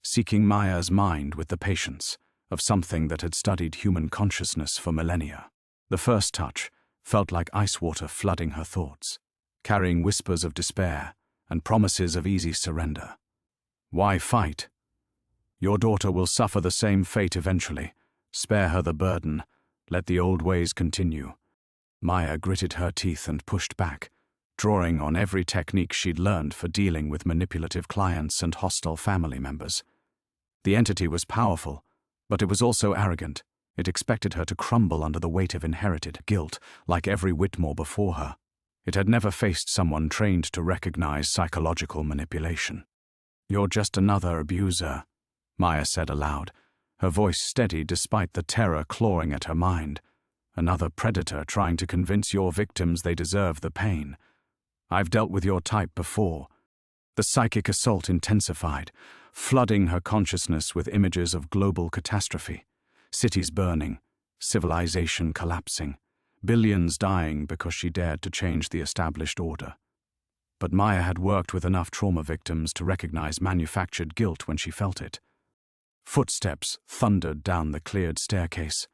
seeking Maya's mind with the patience of something that had studied human consciousness for millennia. The first touch felt like ice water flooding her thoughts, carrying whispers of despair and promises of easy surrender. "Why fight? Your daughter will suffer the same fate eventually. Spare her the burden. Let the old ways continue." Maya gritted her teeth and pushed back, drawing on every technique she'd learned for dealing with manipulative clients and hostile family members. The entity was powerful, but it was also arrogant. It expected her to crumble under the weight of inherited guilt, like every Whitmore before her. It had never faced someone trained to recognize psychological manipulation. "You're just another abuser," Maya said aloud, her voice steady despite the terror clawing at her mind. "Another predator trying to convince your victims they deserve the pain. I've dealt with your type before." The psychic assault intensified, flooding her consciousness with images of global catastrophe. Cities burning, civilization collapsing, billions dying because she dared to change the established order. But Maya had worked with enough trauma victims to recognize manufactured guilt when she felt it. Footsteps thundered down the cleared staircase.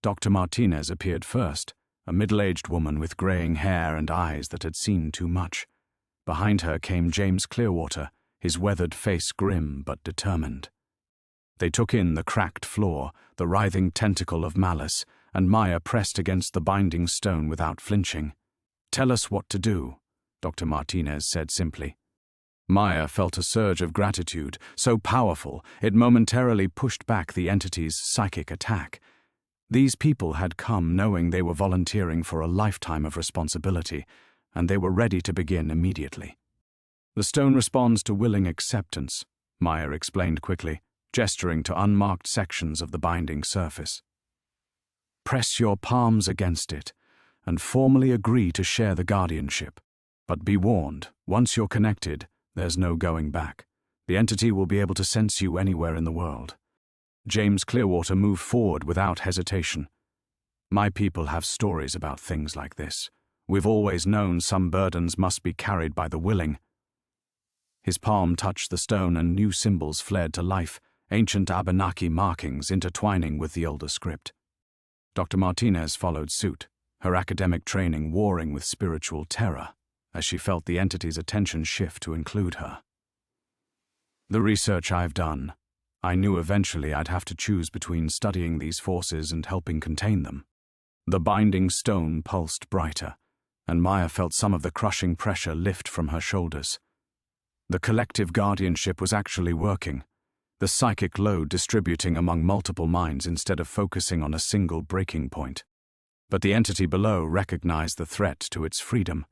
Dr. Martinez appeared first, a middle-aged woman with graying hair and eyes that had seen too much. Behind her came James Clearwater, his weathered face grim but determined. They took in the cracked floor, the writhing tentacle of malice, and Maya pressed against the binding stone without flinching. "Tell us what to do," Dr. Martinez said simply. Maya felt a surge of gratitude, so powerful it momentarily pushed back the entity's psychic attack. These people had come knowing they were volunteering for a lifetime of responsibility, and they were ready to begin immediately. "The stone responds to willing acceptance," Maya explained quickly, gesturing to unmarked sections of the binding surface. "Press your palms against it, and formally agree to share the guardianship. But be warned, once you're connected, there's no going back. The entity will be able to sense you anywhere in the world." James Clearwater moved forward without hesitation. "My people have stories about things like this. We've always known some burdens must be carried by the willing." His palm touched the stone and new symbols flared to life, ancient Abenaki markings intertwining with the older script. Dr. Martinez followed suit, her academic training warring with spiritual terror, as she felt the entity's attention shift to include her. "The research I've done, I knew eventually I'd have to choose between studying these forces and helping contain them." The binding stone pulsed brighter, and Maya felt some of the crushing pressure lift from her shoulders. The collective guardianship was actually working, the psychic load distributing among multiple minds instead of focusing on a single breaking point. But the entity below recognized the threat to its freedom.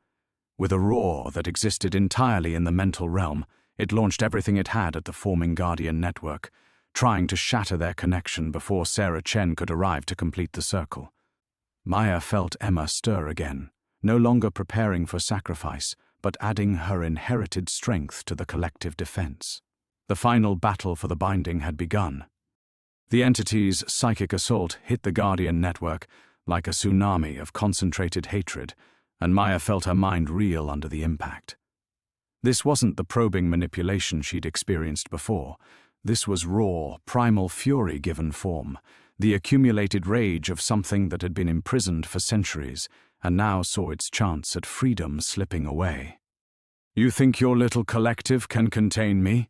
With a roar that existed entirely in the mental realm, it launched everything it had at the forming Guardian network, trying to shatter their connection before Sarah Chen could arrive to complete the circle. Maya felt Emma stir again, no longer preparing for sacrifice, but adding her inherited strength to the collective defense. The final battle for the binding had begun. The entity's psychic assault hit the Guardian network like a tsunami of concentrated hatred, and Maya felt her mind reel under the impact. This wasn't the probing manipulation she'd experienced before. This was raw, primal fury given form, the accumulated rage of something that had been imprisoned for centuries and now saw its chance at freedom slipping away. "You think your little collective can contain me?"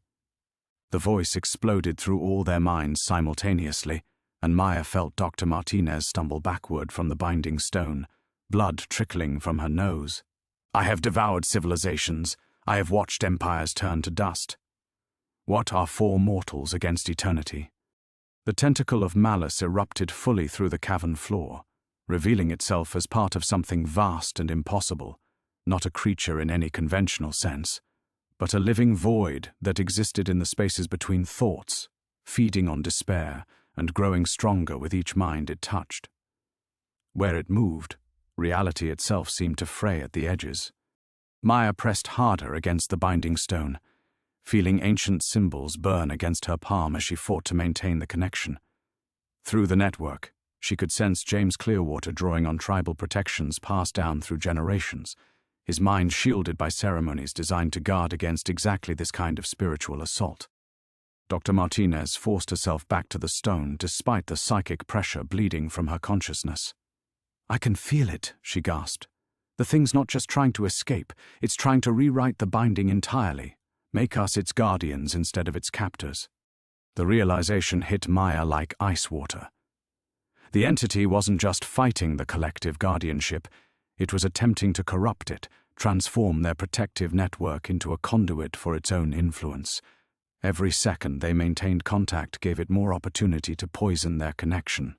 The voice exploded through all their minds simultaneously, and Maya felt Dr. Martinez stumble backward from the binding stone, blood trickling from her nose. "I have devoured civilizations. I have watched empires turn to dust. What are four mortals against eternity?" The tentacle of malice erupted fully through the cavern floor, revealing itself as part of something vast and impossible, not a creature in any conventional sense, but a living void that existed in the spaces between thoughts, feeding on despair and growing stronger with each mind it touched. Where it moved, reality itself seemed to fray at the edges. Maya pressed harder against the binding stone, feeling ancient symbols burn against her palm as she fought to maintain the connection. Through the network, she could sense James Clearwater drawing on tribal protections passed down through generations, his mind shielded by ceremonies designed to guard against exactly this kind of spiritual assault. Dr. Martinez forced herself back to the stone despite the psychic pressure bleeding from her consciousness. "I can feel it," she gasped. "The thing's not just trying to escape, it's trying to rewrite the binding entirely, make us its guardians instead of its captors." The realization hit Maya like ice water. The entity wasn't just fighting the collective guardianship, it was attempting to corrupt it, transform their protective network into a conduit for its own influence. Every second they maintained contact gave it more opportunity to poison their connection.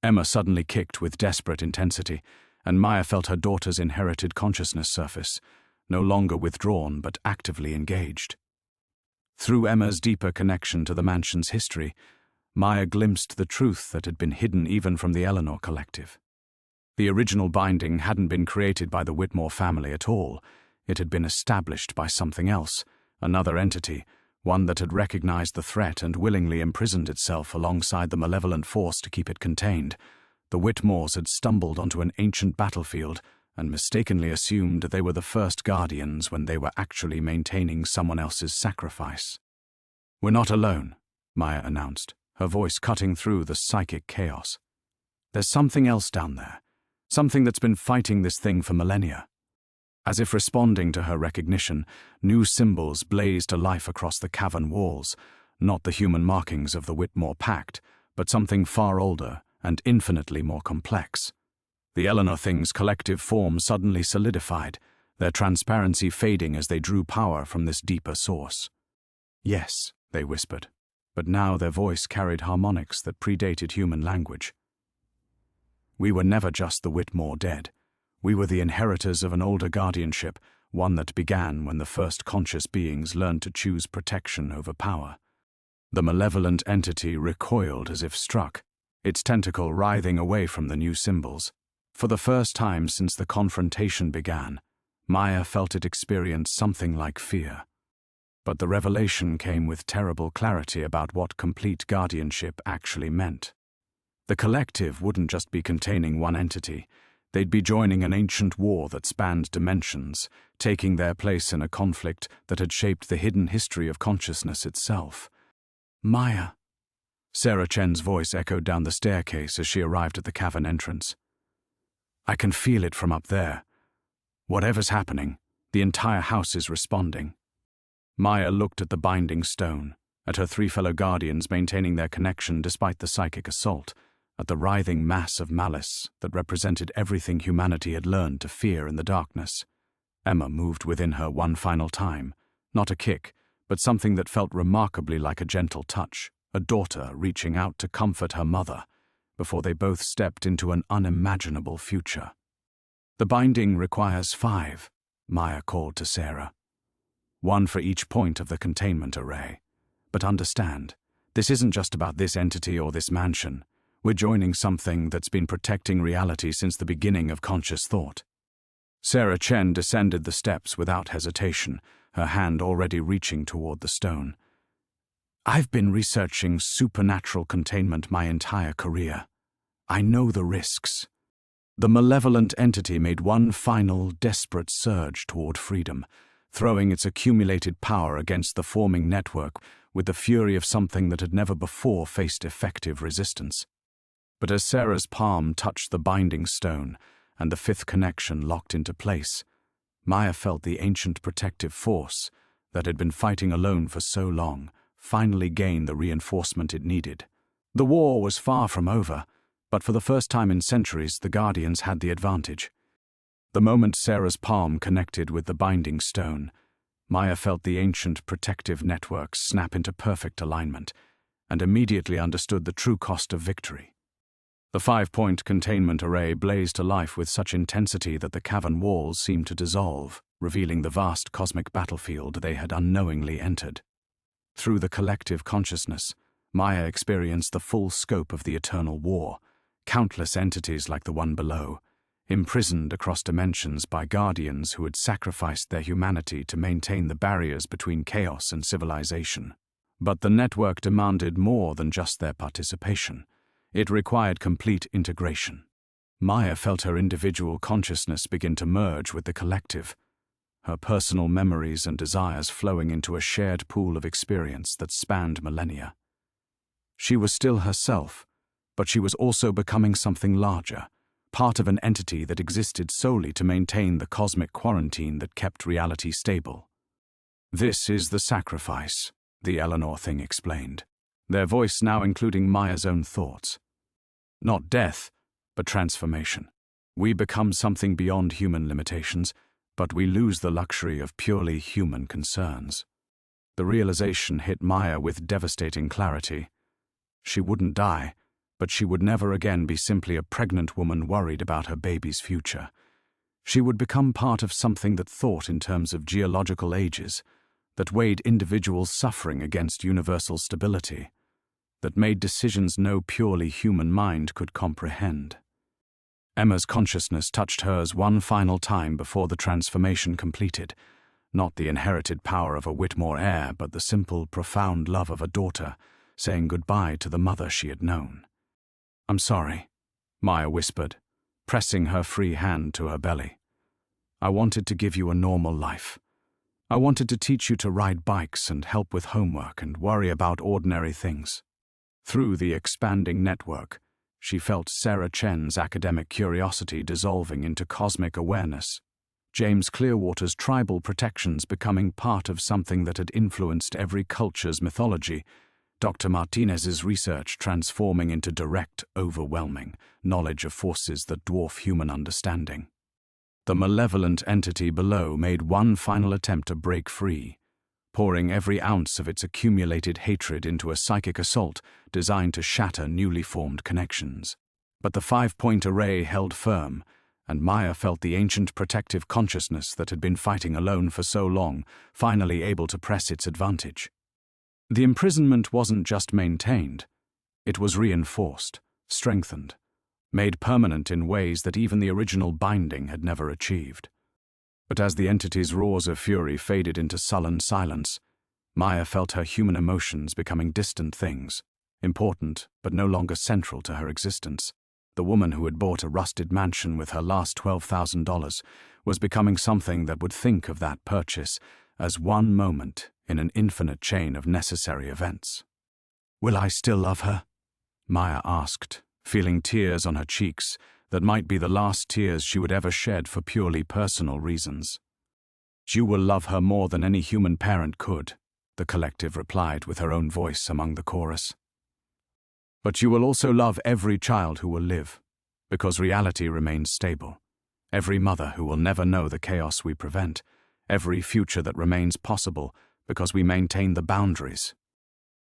Emma suddenly kicked with desperate intensity, and Maya felt her daughter's inherited consciousness surface, no longer withdrawn but actively engaged. Through Emma's deeper connection to the mansion's history, Maya glimpsed the truth that had been hidden even from the Eleanor collective. The original binding hadn't been created by the Whitmore family at all. It had been established by something else, another entity, one that had recognized the threat and willingly imprisoned itself alongside the malevolent force to keep it contained. The Whitmores had stumbled onto an ancient battlefield and mistakenly assumed they were the first guardians when they were actually maintaining someone else's sacrifice. "We're not alone," Maya announced, her voice cutting through the psychic chaos. "There's something else down there, something that's been fighting this thing for millennia." As if responding to her recognition, new symbols blazed to life across the cavern walls, not the human markings of the Whitmore Pact, but something far older and infinitely more complex. The Eleanor Thing's collective form suddenly solidified, their transparency fading as they drew power from this deeper source. "Yes," they whispered, but now their voice carried harmonics that predated human language. "We were never just the Whitmore dead. We were the inheritors of an older guardianship, one that began when the first conscious beings learned to choose protection over power." The malevolent entity recoiled as if struck, its tentacle writhing away from the new symbols. For the first time since the confrontation began, Maya felt it experience something like fear. But the revelation came with terrible clarity about what complete guardianship actually meant. The collective wouldn't just be containing one entity. They'd be joining an ancient war that spanned dimensions, taking their place in a conflict that had shaped the hidden history of consciousness itself. "Maya," Sarah Chen's voice echoed down the staircase as she arrived at the cavern entrance. "I can feel it from up there. Whatever's happening, the entire house is responding." Maya looked at the binding stone, at her three fellow guardians maintaining their connection despite the psychic assault, at the writhing mass of malice that represented everything humanity had learned to fear in the darkness. Emma moved within her one final time, not a kick, but something that felt remarkably like a gentle touch, a daughter reaching out to comfort her mother, before they both stepped into an unimaginable future. "The binding requires 5, Maya called to Sarah. "One for each point of the containment array. But understand, this isn't just about this entity or this mansion. We're joining something that's been protecting reality since the beginning of conscious thought." Sarah Chen descended the steps without hesitation, her hand already reaching toward the stone. "I've been researching supernatural containment my entire career. I know the risks." The malevolent entity made one final, desperate surge toward freedom, throwing its accumulated power against the forming network with the fury of something that had never before faced effective resistance. But as Sarah's palm touched the binding stone and the 5th connection locked into place, Maya felt the ancient protective force that had been fighting alone for so long finally gain the reinforcement it needed. The war was far from over, but for the first time in centuries, the Guardians had the advantage. The moment Sarah's palm connected with the binding stone, Maya felt the ancient protective network snap into perfect alignment and immediately understood the true cost of victory. The 5-point containment array blazed to life with such intensity that the cavern walls seemed to dissolve, revealing the vast cosmic battlefield they had unknowingly entered. Through the collective consciousness, Maya experienced the full scope of the eternal war, countless entities like the one below, imprisoned across dimensions by guardians who had sacrificed their humanity to maintain the barriers between chaos and civilization. But the network demanded more than just their participation. It required complete integration. Maya felt her individual consciousness begin to merge with the collective, her personal memories and desires flowing into a shared pool of experience that spanned millennia. She was still herself, but she was also becoming something larger, part of an entity that existed solely to maintain the cosmic quarantine that kept reality stable. "This is the sacrifice," the Eleanor Thing explained, their voice now including Maya's own thoughts. "Not death, but transformation. We become something beyond human limitations, but we lose the luxury of purely human concerns." The realization hit Maya with devastating clarity. She wouldn't die, But she would never again be simply a pregnant woman worried about her baby's future. She would become part of something that thought in terms of geological ages, that weighed individual suffering against universal stability, that made decisions no purely human mind could comprehend. Emma's consciousness touched hers one final time before the transformation completed, not the inherited power of a Whitmore heir, but the simple, profound love of a daughter, saying goodbye to the mother she had known. "I'm sorry," Maya whispered, pressing her free hand to her belly. "I wanted to give you a normal life. I wanted to teach you to ride bikes and help with homework and worry about ordinary things." Through the expanding network, she felt Sarah Chen's academic curiosity dissolving into cosmic awareness, James Clearwater's tribal protections becoming part of something that had influenced every culture's mythology, Dr. Martinez's research transforming into direct, overwhelming knowledge of forces that dwarf human understanding. The malevolent entity below made one final attempt to break free, pouring every ounce of its accumulated hatred into a psychic assault designed to shatter newly formed connections. But the 5-point array held firm, and Maya felt the ancient protective consciousness that had been fighting alone for so long, finally able to press its advantage. The imprisonment wasn't just maintained, it was reinforced, strengthened, made permanent in ways that even the original binding had never achieved. But as the entity's roars of fury faded into sullen silence, Maya felt her human emotions becoming distant things, important but no longer central to her existence. The woman who had bought a rusted mansion with her last $12,000 was becoming something that would think of that purchase as one moment in an infinite chain of necessary events. "Will I still love her?" Maya asked, feeling tears on her cheeks that might be the last tears she would ever shed for purely personal reasons. "You will love her more than any human parent could," the collective replied with her own voice among the chorus. "But you will also love every child who will live, because reality remains stable. Every mother who will never know the chaos we prevent, every future that remains possible because we maintain the boundaries."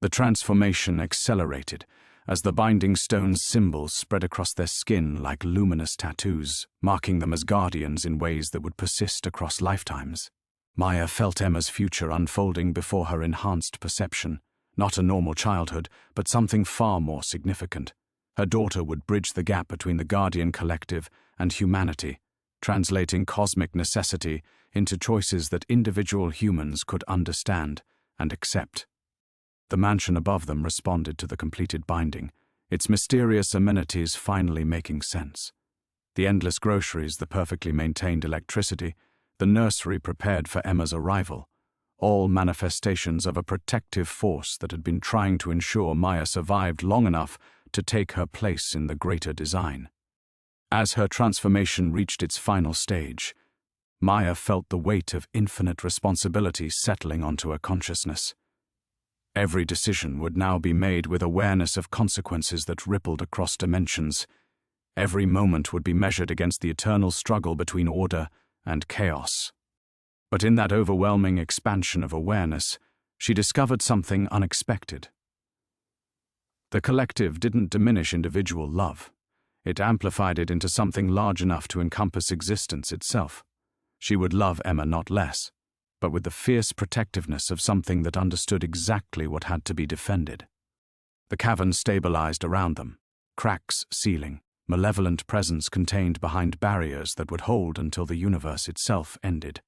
The transformation accelerated as the binding stone's symbols spread across their skin like luminous tattoos, marking them as guardians in ways that would persist across lifetimes. Maya felt Emma's future unfolding before her enhanced perception, not a normal childhood, but something far more significant. Her daughter would bridge the gap between the Guardian Collective and humanity, translating cosmic necessity into choices that individual humans could understand and accept. The mansion above them responded to the completed binding, its mysterious amenities finally making sense. The endless groceries, the perfectly maintained electricity, the nursery prepared for Emma's arrival, all manifestations of a protective force that had been trying to ensure Maya survived long enough to take her place in the greater design. As her transformation reached its final stage, Maya felt the weight of infinite responsibility settling onto her consciousness. Every decision would now be made with awareness of consequences that rippled across dimensions. Every moment would be measured against the eternal struggle between order and chaos. But in that overwhelming expansion of awareness, she discovered something unexpected. The collective didn't diminish individual love. It amplified it into something large enough to encompass existence itself. She would love Emma not less, but with the fierce protectiveness of something that understood exactly what had to be defended. The cavern stabilized around them, cracks sealing, malevolent presence contained behind barriers that would hold until the universe itself ended.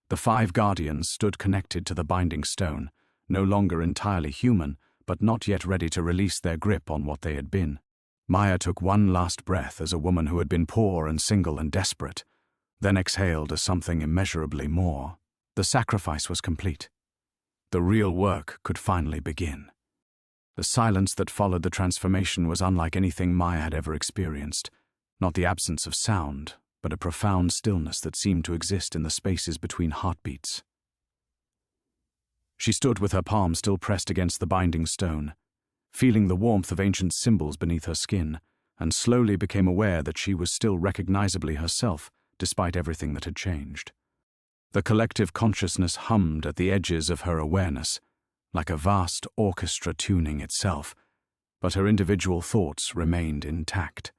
The 5 guardians stood connected to the binding stone, no longer entirely human, but not yet ready to release their grip on what they had been. Maya took one last breath as a woman who had been poor and single and desperate, then exhaled as something immeasurably more. The sacrifice was complete. The real work could finally begin. The silence that followed the transformation was unlike anything Maya had ever experienced. Not the absence of sound, but a profound stillness that seemed to exist in the spaces between heartbeats. She stood with her palm still pressed against the binding stone, feeling the warmth of ancient symbols beneath her skin, and slowly became aware that she was still recognizably herself, despite everything that had changed. The collective consciousness hummed at the edges of her awareness, like a vast orchestra tuning itself, but her individual thoughts remained intact.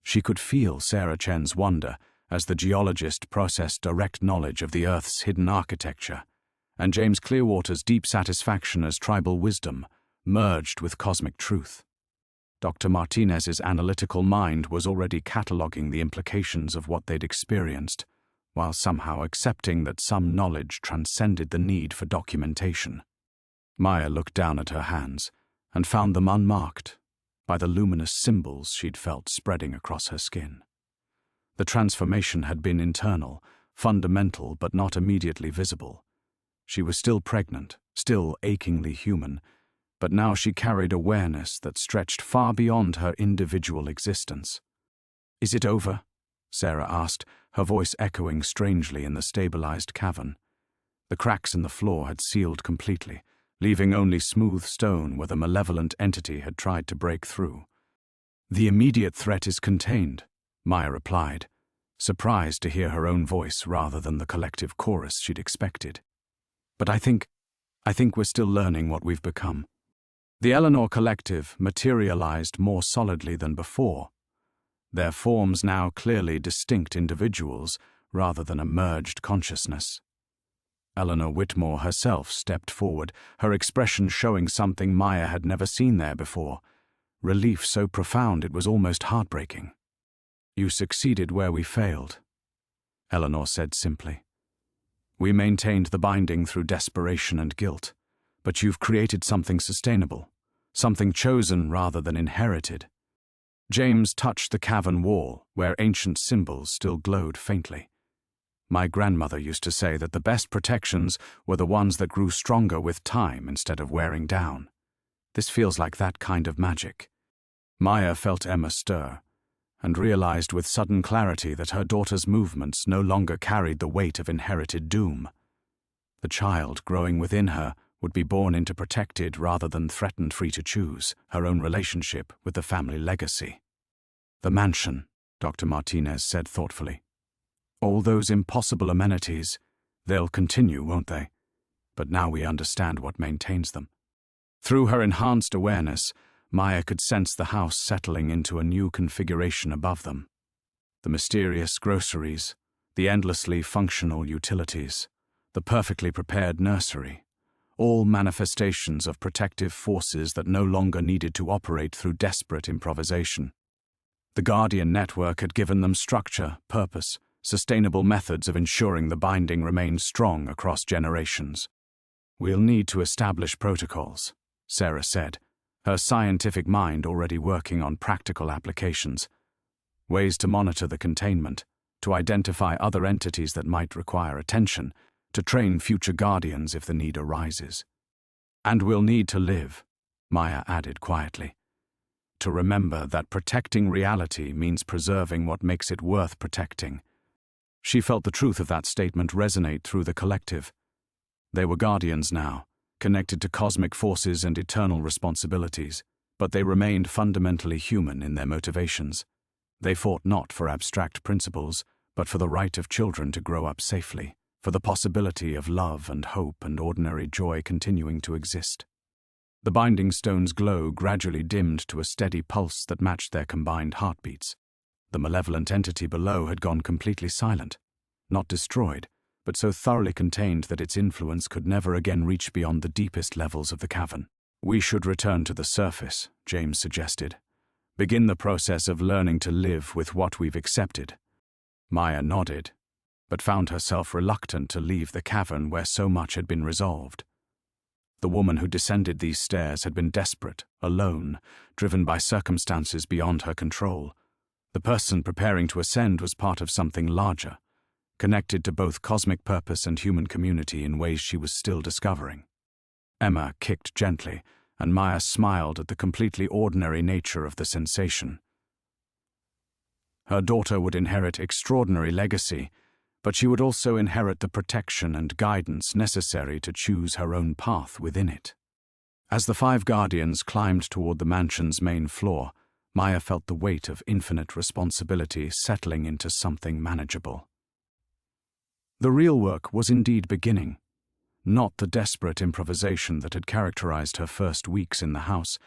She could feel Sarah Chen's wonder as the geologist processed direct knowledge of the Earth's hidden architecture, and James Clearwater's deep satisfaction as tribal wisdom merged with cosmic truth. Dr. Martinez's analytical mind was already cataloguing the implications of what they'd experienced, while somehow accepting that some knowledge transcended the need for documentation. Maya looked down at her hands and found them unmarked by the luminous symbols she'd felt spreading across her skin. The transformation had been internal, fundamental but not immediately visible. She was still pregnant, still achingly human, but now she carried awareness that stretched far beyond her individual existence. "Is it over?" Sarah asked, her voice echoing strangely in the stabilized cavern. The cracks in the floor had sealed completely, leaving only smooth stone where the malevolent entity had tried to break through. "The immediate threat is contained," Maya replied, surprised to hear her own voice rather than the collective chorus she'd expected. "But I think we're still learning what we've become." The Eleanor Collective materialized more solidly than before, their forms now clearly distinct individuals rather than a merged consciousness. Eleanor Whitmore herself stepped forward, her expression showing something Maya had never seen there before, relief so profound it was almost heartbreaking. "You succeeded where we failed," Eleanor said simply. "We maintained the binding through desperation and guilt, but you've created something sustainable, something chosen rather than inherited." James touched the cavern wall, where ancient symbols still glowed faintly. "My grandmother used to say that the best protections were the ones that grew stronger with time instead of wearing down. This feels like that kind of magic." Maya felt Emma stir, and realized with sudden clarity that her daughter's movements no longer carried the weight of inherited doom. The child growing within her would be born into protected rather than threatened free to choose her own relationship with the family legacy. "The mansion," Dr. Martinez said thoughtfully. "All those impossible amenities, they'll continue, won't they? But now we understand what maintains them." Through her enhanced awareness, Maya could sense the house settling into a new configuration above them. The mysterious groceries, the endlessly functional utilities, the perfectly prepared nursery, all manifestations of protective forces that no longer needed to operate through desperate improvisation. The Guardian network had given them structure, purpose, sustainable methods of ensuring the binding remained strong across generations. "We'll need to establish protocols," Sarah said, her scientific mind already working on practical applications. "Ways to monitor the containment, to identify other entities that might require attention, to train future guardians if the need arises. And we'll need to live," Maya added quietly. "To remember that protecting reality means preserving what makes it worth protecting." She felt the truth of that statement resonate through the collective. They were guardians now, connected to cosmic forces and eternal responsibilities, but they remained fundamentally human in their motivations. They fought not for abstract principles, but for the right of children to grow up safely, for the possibility of love and hope and ordinary joy continuing to exist. The binding stone's glow gradually dimmed to a steady pulse that matched their combined heartbeats. The malevolent entity below had gone completely silent, not destroyed, but so thoroughly contained that its influence could never again reach beyond the deepest levels of the cavern. "We should return to the surface," James suggested. "Begin the process of learning to live with what we've accepted." Maya nodded, but found herself reluctant to leave the cavern where so much had been resolved. The woman who descended these stairs had been desperate, alone, driven by circumstances beyond her control. The person preparing to ascend was part of something larger, connected to both cosmic purpose and human community in ways she was still discovering. Emma kicked gently, and Maya smiled at the completely ordinary nature of the sensation. Her daughter would inherit extraordinary legacy, but she would also inherit the protection and guidance necessary to choose her own path within it. As the 5 guardians climbed toward the mansion's main floor, Maya felt the weight of infinite responsibility settling into something manageable. The real work was indeed beginning, not the desperate improvisation that had characterized her first weeks in the house,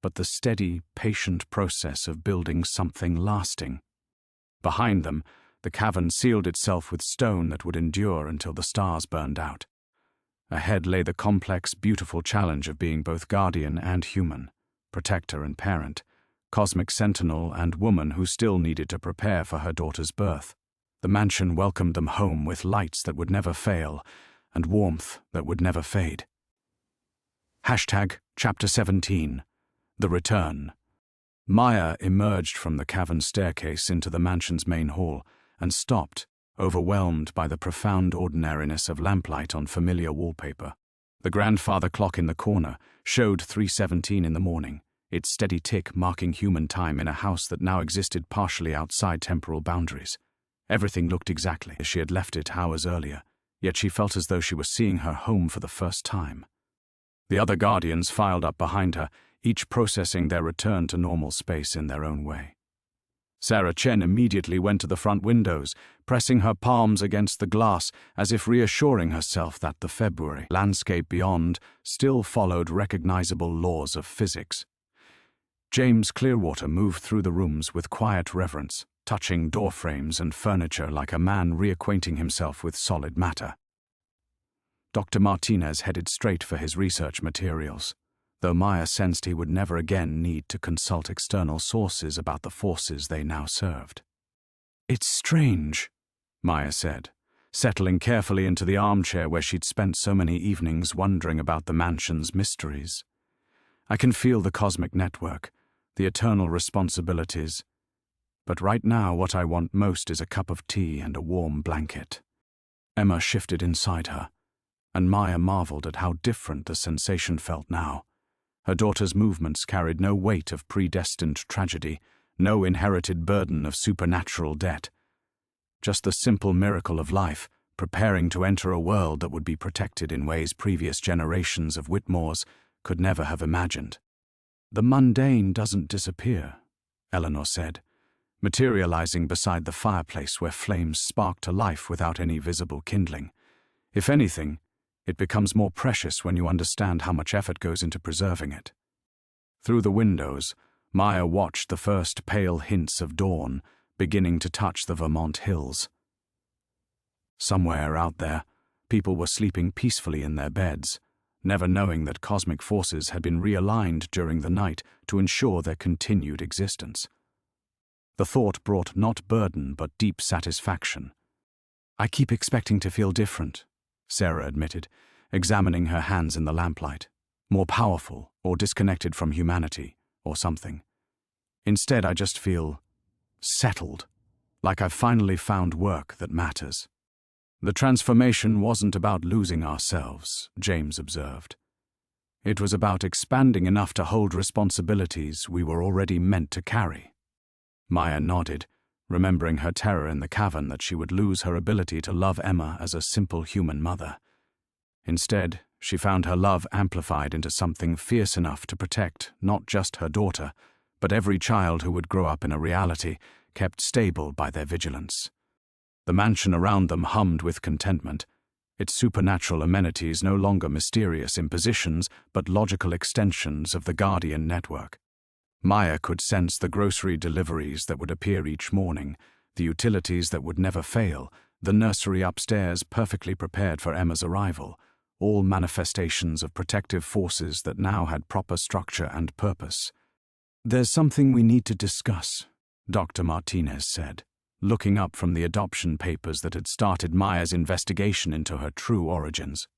but the steady, patient process of building something lasting. Behind them, the cavern sealed itself with stone that would endure until the stars burned out. Ahead lay the complex, beautiful challenge of being both guardian and human, protector and parent, cosmic sentinel and woman who still needed to prepare for her daughter's birth. The mansion welcomed them home with lights that would never fail and warmth that would never fade. Chapter 17. The Return. Maya emerged from the cavern staircase into the mansion's main hall and stopped, overwhelmed by the profound ordinariness of lamplight on familiar wallpaper. The grandfather clock in the corner showed 3:17 in the morning, its steady tick marking human time in a house that now existed partially outside temporal boundaries. Everything looked exactly as she had left it hours earlier, yet she felt as though she was seeing her home for the first time. The other guardians filed up behind her, each processing their return to normal space in their own way. Sarah Chen immediately went to the front windows, pressing her palms against the glass as if reassuring herself that the February landscape beyond still followed recognizable laws of physics. James Clearwater moved through the rooms with quiet reverence, touching door frames and furniture like a man reacquainting himself with solid matter. Dr. Martinez headed straight for his research materials, though Maya sensed he would never again need to consult external sources about the forces they now served. "It's strange," Maya said, settling carefully into the armchair where she'd spent so many evenings wondering about the mansion's mysteries. "I can feel the cosmic network, the eternal responsibilities, but right now what I want most is a cup of tea and a warm blanket." Emma shifted inside her, and Maya marveled at how different the sensation felt now. Her daughter's movements carried no weight of predestined tragedy, no inherited burden of supernatural debt. Just the simple miracle of life, preparing to enter a world that would be protected in ways previous generations of Whitmores could never have imagined. "The mundane doesn't disappear," Eleanor said, materializing beside the fireplace where flames sparked to life without any visible kindling. "If anything, it becomes more precious when you understand how much effort goes into preserving it." Through the windows, Maya watched the first pale hints of dawn beginning to touch the Vermont hills. Somewhere out there, people were sleeping peacefully in their beds, never knowing that cosmic forces had been realigned during the night to ensure their continued existence. The thought brought not burden but deep satisfaction. "I keep expecting to feel different," Sarah admitted, examining her hands in the lamplight. "More powerful, or disconnected from humanity, or something. Instead, I just feel settled, like I've finally found work that matters." "The transformation wasn't about losing ourselves," James observed. "It was about expanding enough to hold responsibilities we were already meant to carry." Maya nodded, remembering her terror in the cavern that she would lose her ability to love Emma as a simple human mother. Instead, she found her love amplified into something fierce enough to protect not just her daughter, but every child who would grow up in a reality kept stable by their vigilance. The mansion around them hummed with contentment, its supernatural amenities no longer mysterious impositions but logical extensions of the Guardian network. Maya could sense the grocery deliveries that would appear each morning, the utilities that would never fail, the nursery upstairs perfectly prepared for Emma's arrival, all manifestations of protective forces that now had proper structure and purpose. "There's something we need to discuss," Dr. Martinez said, looking up from the adoption papers that had started Maya's investigation into her true origins.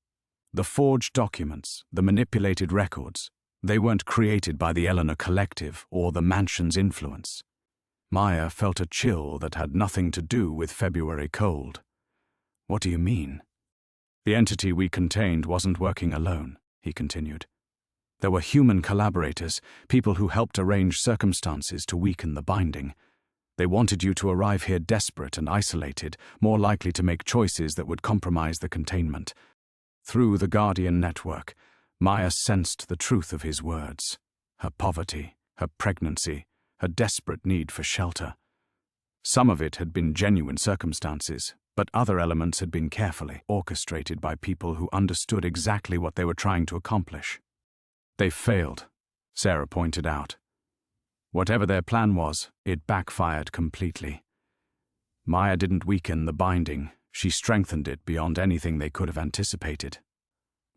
"The forged documents, the manipulated records, they weren't created by the Eleanor Collective or the mansion's influence." Maya felt a chill that had nothing to do with February cold. "What do you mean?" "The entity we contained wasn't working alone," he continued. "There were human collaborators, people who helped arrange circumstances to weaken the binding. They wanted you to arrive here desperate and isolated, more likely to make choices that would compromise the containment." Through the Guardian network, Maya sensed the truth of his words. Her poverty, her pregnancy, her desperate need for shelter. Some of it had been genuine circumstances, but other elements had been carefully orchestrated by people who understood exactly what they were trying to accomplish. "They failed," Sarah pointed out. Whatever their plan was, it backfired completely. Maya didn't weaken the binding, she strengthened it beyond anything they could have anticipated.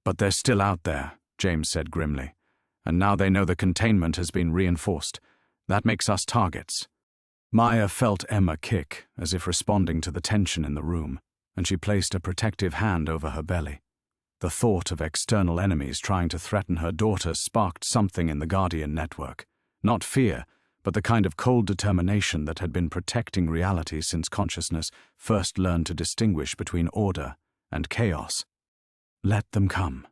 But they're still out there, James said grimly, and now they know the containment has been reinforced. That makes us targets. Maya felt Emma kick, as if responding to the tension in the room, and she placed a protective hand over her belly. The thought of external enemies trying to threaten her daughter sparked something in the Guardian network. Not fear, but the kind of cold determination that had been protecting reality since consciousness first learned to distinguish between order and chaos. "Let them come,"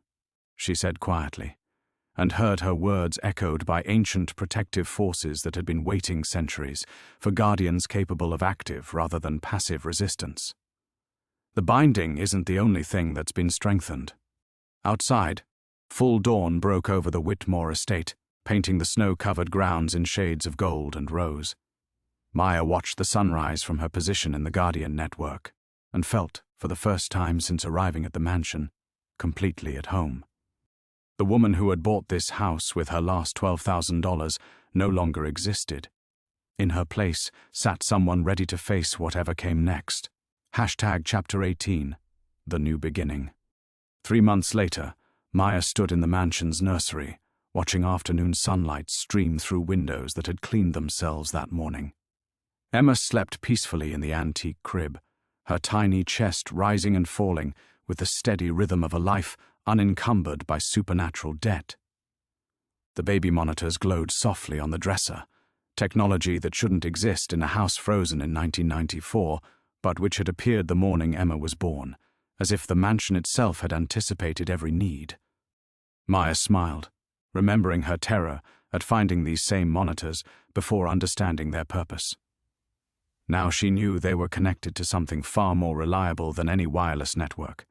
she said quietly, and heard her words echoed by ancient protective forces that had been waiting centuries for guardians capable of active rather than passive resistance. The binding isn't the only thing that's been strengthened. Outside, full dawn broke over the Whitmore estate, painting the snow-covered grounds in shades of gold and rose. Maya watched the sunrise from her position in the Guardian network and felt, for the first time since arriving at the mansion, completely at home. The woman who had bought this house with her last $12,000 no longer existed. In her place sat someone ready to face whatever came next. Chapter 18, The New Beginning. 3 months later, Maya stood in the mansion's nursery, watching afternoon sunlight stream through windows that had cleaned themselves that morning. Emma slept peacefully in the antique crib, her tiny chest rising and falling with the steady rhythm of a life unencumbered by supernatural debt. The baby monitors glowed softly on the dresser, technology that shouldn't exist in a house frozen in 1994, but which had appeared the morning Emma was born, as if the mansion itself had anticipated every need. Maya smiled, remembering her terror at finding these same monitors before understanding their purpose. Now she knew they were connected to something far more reliable than any wireless network,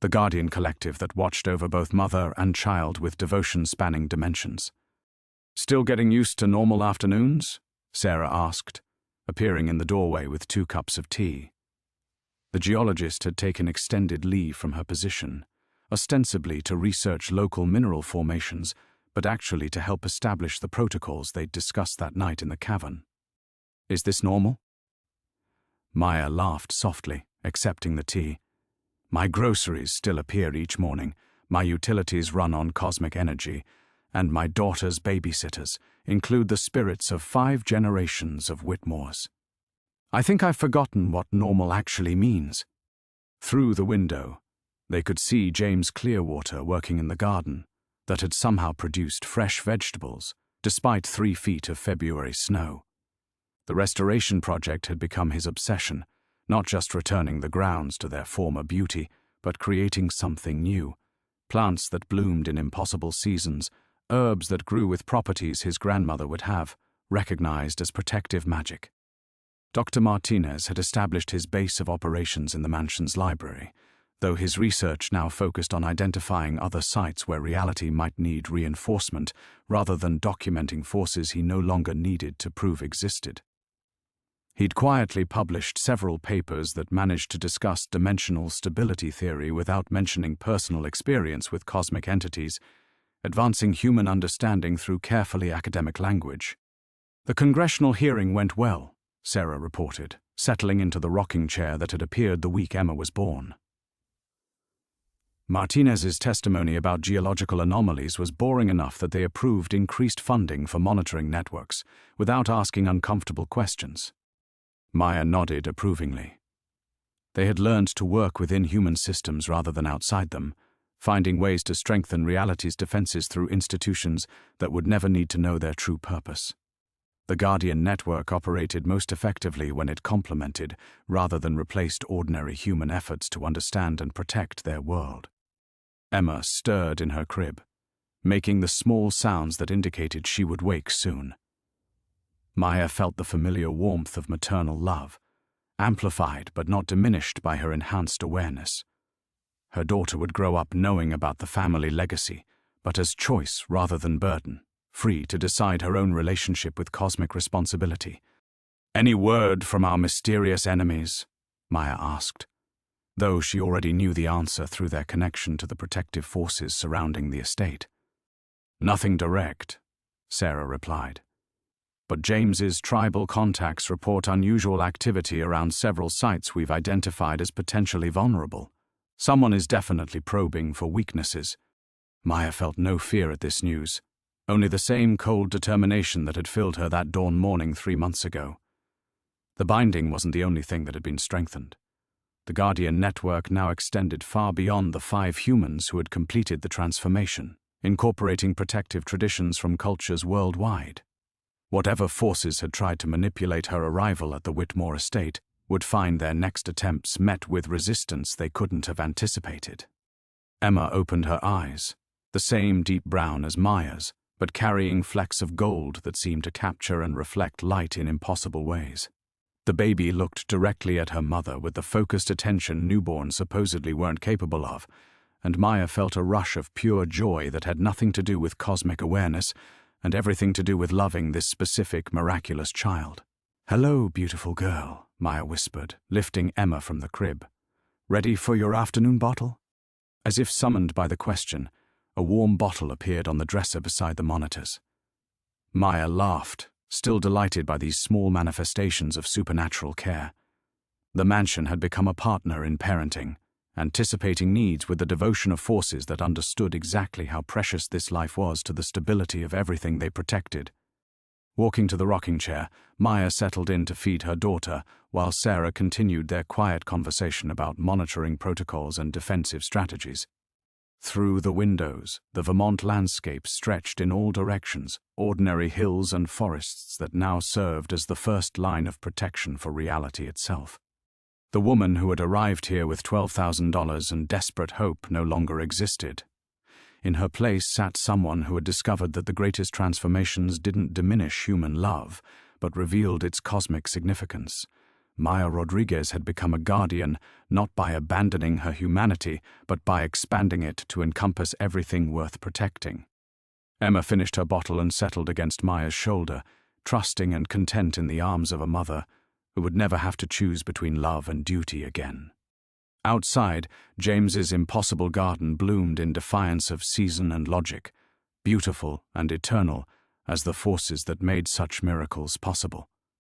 the Guardian Collective that watched over both mother and child with devotion spanning dimensions. "Still getting used to normal afternoons?" Sarah asked, appearing in the doorway with 2 cups of tea. The geologist had taken extended leave from her position, ostensibly to research local mineral formations, but actually to help establish the protocols they'd discussed that night in the cavern. "Is this normal?" Maya laughed softly, accepting the tea. "My groceries still appear each morning, my utilities run on cosmic energy, and my daughter's babysitters include the spirits of 5 generations of Whitmores. I think I've forgotten what normal actually means." Through the window, they could see James Clearwater working in the garden that had somehow produced fresh vegetables, despite 3 feet of February snow. The restoration project had become his obsession, not just returning the grounds to their former beauty, but creating something new. Plants that bloomed in impossible seasons, herbs that grew with properties his grandmother would have, recognized as protective magic. Dr. Martinez had established his base of operations in the mansion's library, though his research now focused on identifying other sites where reality might need reinforcement rather than documenting forces he no longer needed to prove existed. He'd quietly published several papers that managed to discuss dimensional stability theory without mentioning personal experience with cosmic entities, advancing human understanding through carefully academic language. The congressional hearing went well, Sarah reported, settling into the rocking chair that had appeared the week Emma was born. Martinez's testimony about geological anomalies was boring enough that they approved increased funding for monitoring networks, without asking uncomfortable questions. Maya nodded approvingly. They had learned to work within human systems rather than outside them, finding ways to strengthen reality's defenses through institutions that would never need to know their true purpose. The Guardian network operated most effectively when it complemented, rather than replaced ordinary human efforts to understand and protect their world. Emma stirred in her crib, making the small sounds that indicated she would wake soon. Maya felt the familiar warmth of maternal love, amplified but not diminished by her enhanced awareness. Her daughter would grow up knowing about the family legacy, but as choice rather than burden, free to decide her own relationship with cosmic responsibility. "Any word from our mysterious enemies?" Maya asked, though she already knew the answer through their connection to the protective forces surrounding the estate. "Nothing direct," Sarah replied. But James's tribal contacts report unusual activity around several sites we've identified as potentially vulnerable. Someone is definitely probing for weaknesses. Maya felt no fear at this news, only the same cold determination that had filled her that dawn morning 3 months ago. The binding wasn't the only thing that had been strengthened. The Guardian network now extended far beyond the 5 humans who had completed the transformation, incorporating protective traditions from cultures worldwide. Whatever forces had tried to manipulate her arrival at the Whitmore estate would find their next attempts met with resistance they couldn't have anticipated. Emma opened her eyes, the same deep brown as Maya's, but carrying flecks of gold that seemed to capture and reflect light in impossible ways. The baby looked directly at her mother with the focused attention newborns supposedly weren't capable of, and Maya felt a rush of pure joy that had nothing to do with cosmic awareness and everything to do with loving this specific, miraculous child. "Hello, beautiful girl," Maya whispered, lifting Emma from the crib. "Ready for your afternoon bottle?" As if summoned by the question, a warm bottle appeared on the dresser beside the monitors. Maya laughed, still delighted by these small manifestations of supernatural care. The mansion had become a partner in parenting, anticipating needs with the devotion of forces that understood exactly how precious this life was to the stability of everything they protected. Walking to the rocking chair, Maya settled in to feed her daughter, while Sarah continued their quiet conversation about monitoring protocols and defensive strategies. Through the windows, the Vermont landscape stretched in all directions, ordinary hills and forests that now served as the first line of protection for reality itself. The woman who had arrived here with $12,000 and desperate hope no longer existed. In her place sat someone who had discovered that the greatest transformations didn't diminish human love, but revealed its cosmic significance. Maya Rodriguez had become a guardian, not by abandoning her humanity, but by expanding it to encompass everything worth protecting. Emma finished her bottle and settled against Maya's shoulder, trusting and content in the arms of a mother who would never have to choose between love and duty again. Outside, James's impossible garden bloomed in defiance of season and logic, beautiful and eternal as the forces that made such miracles possible.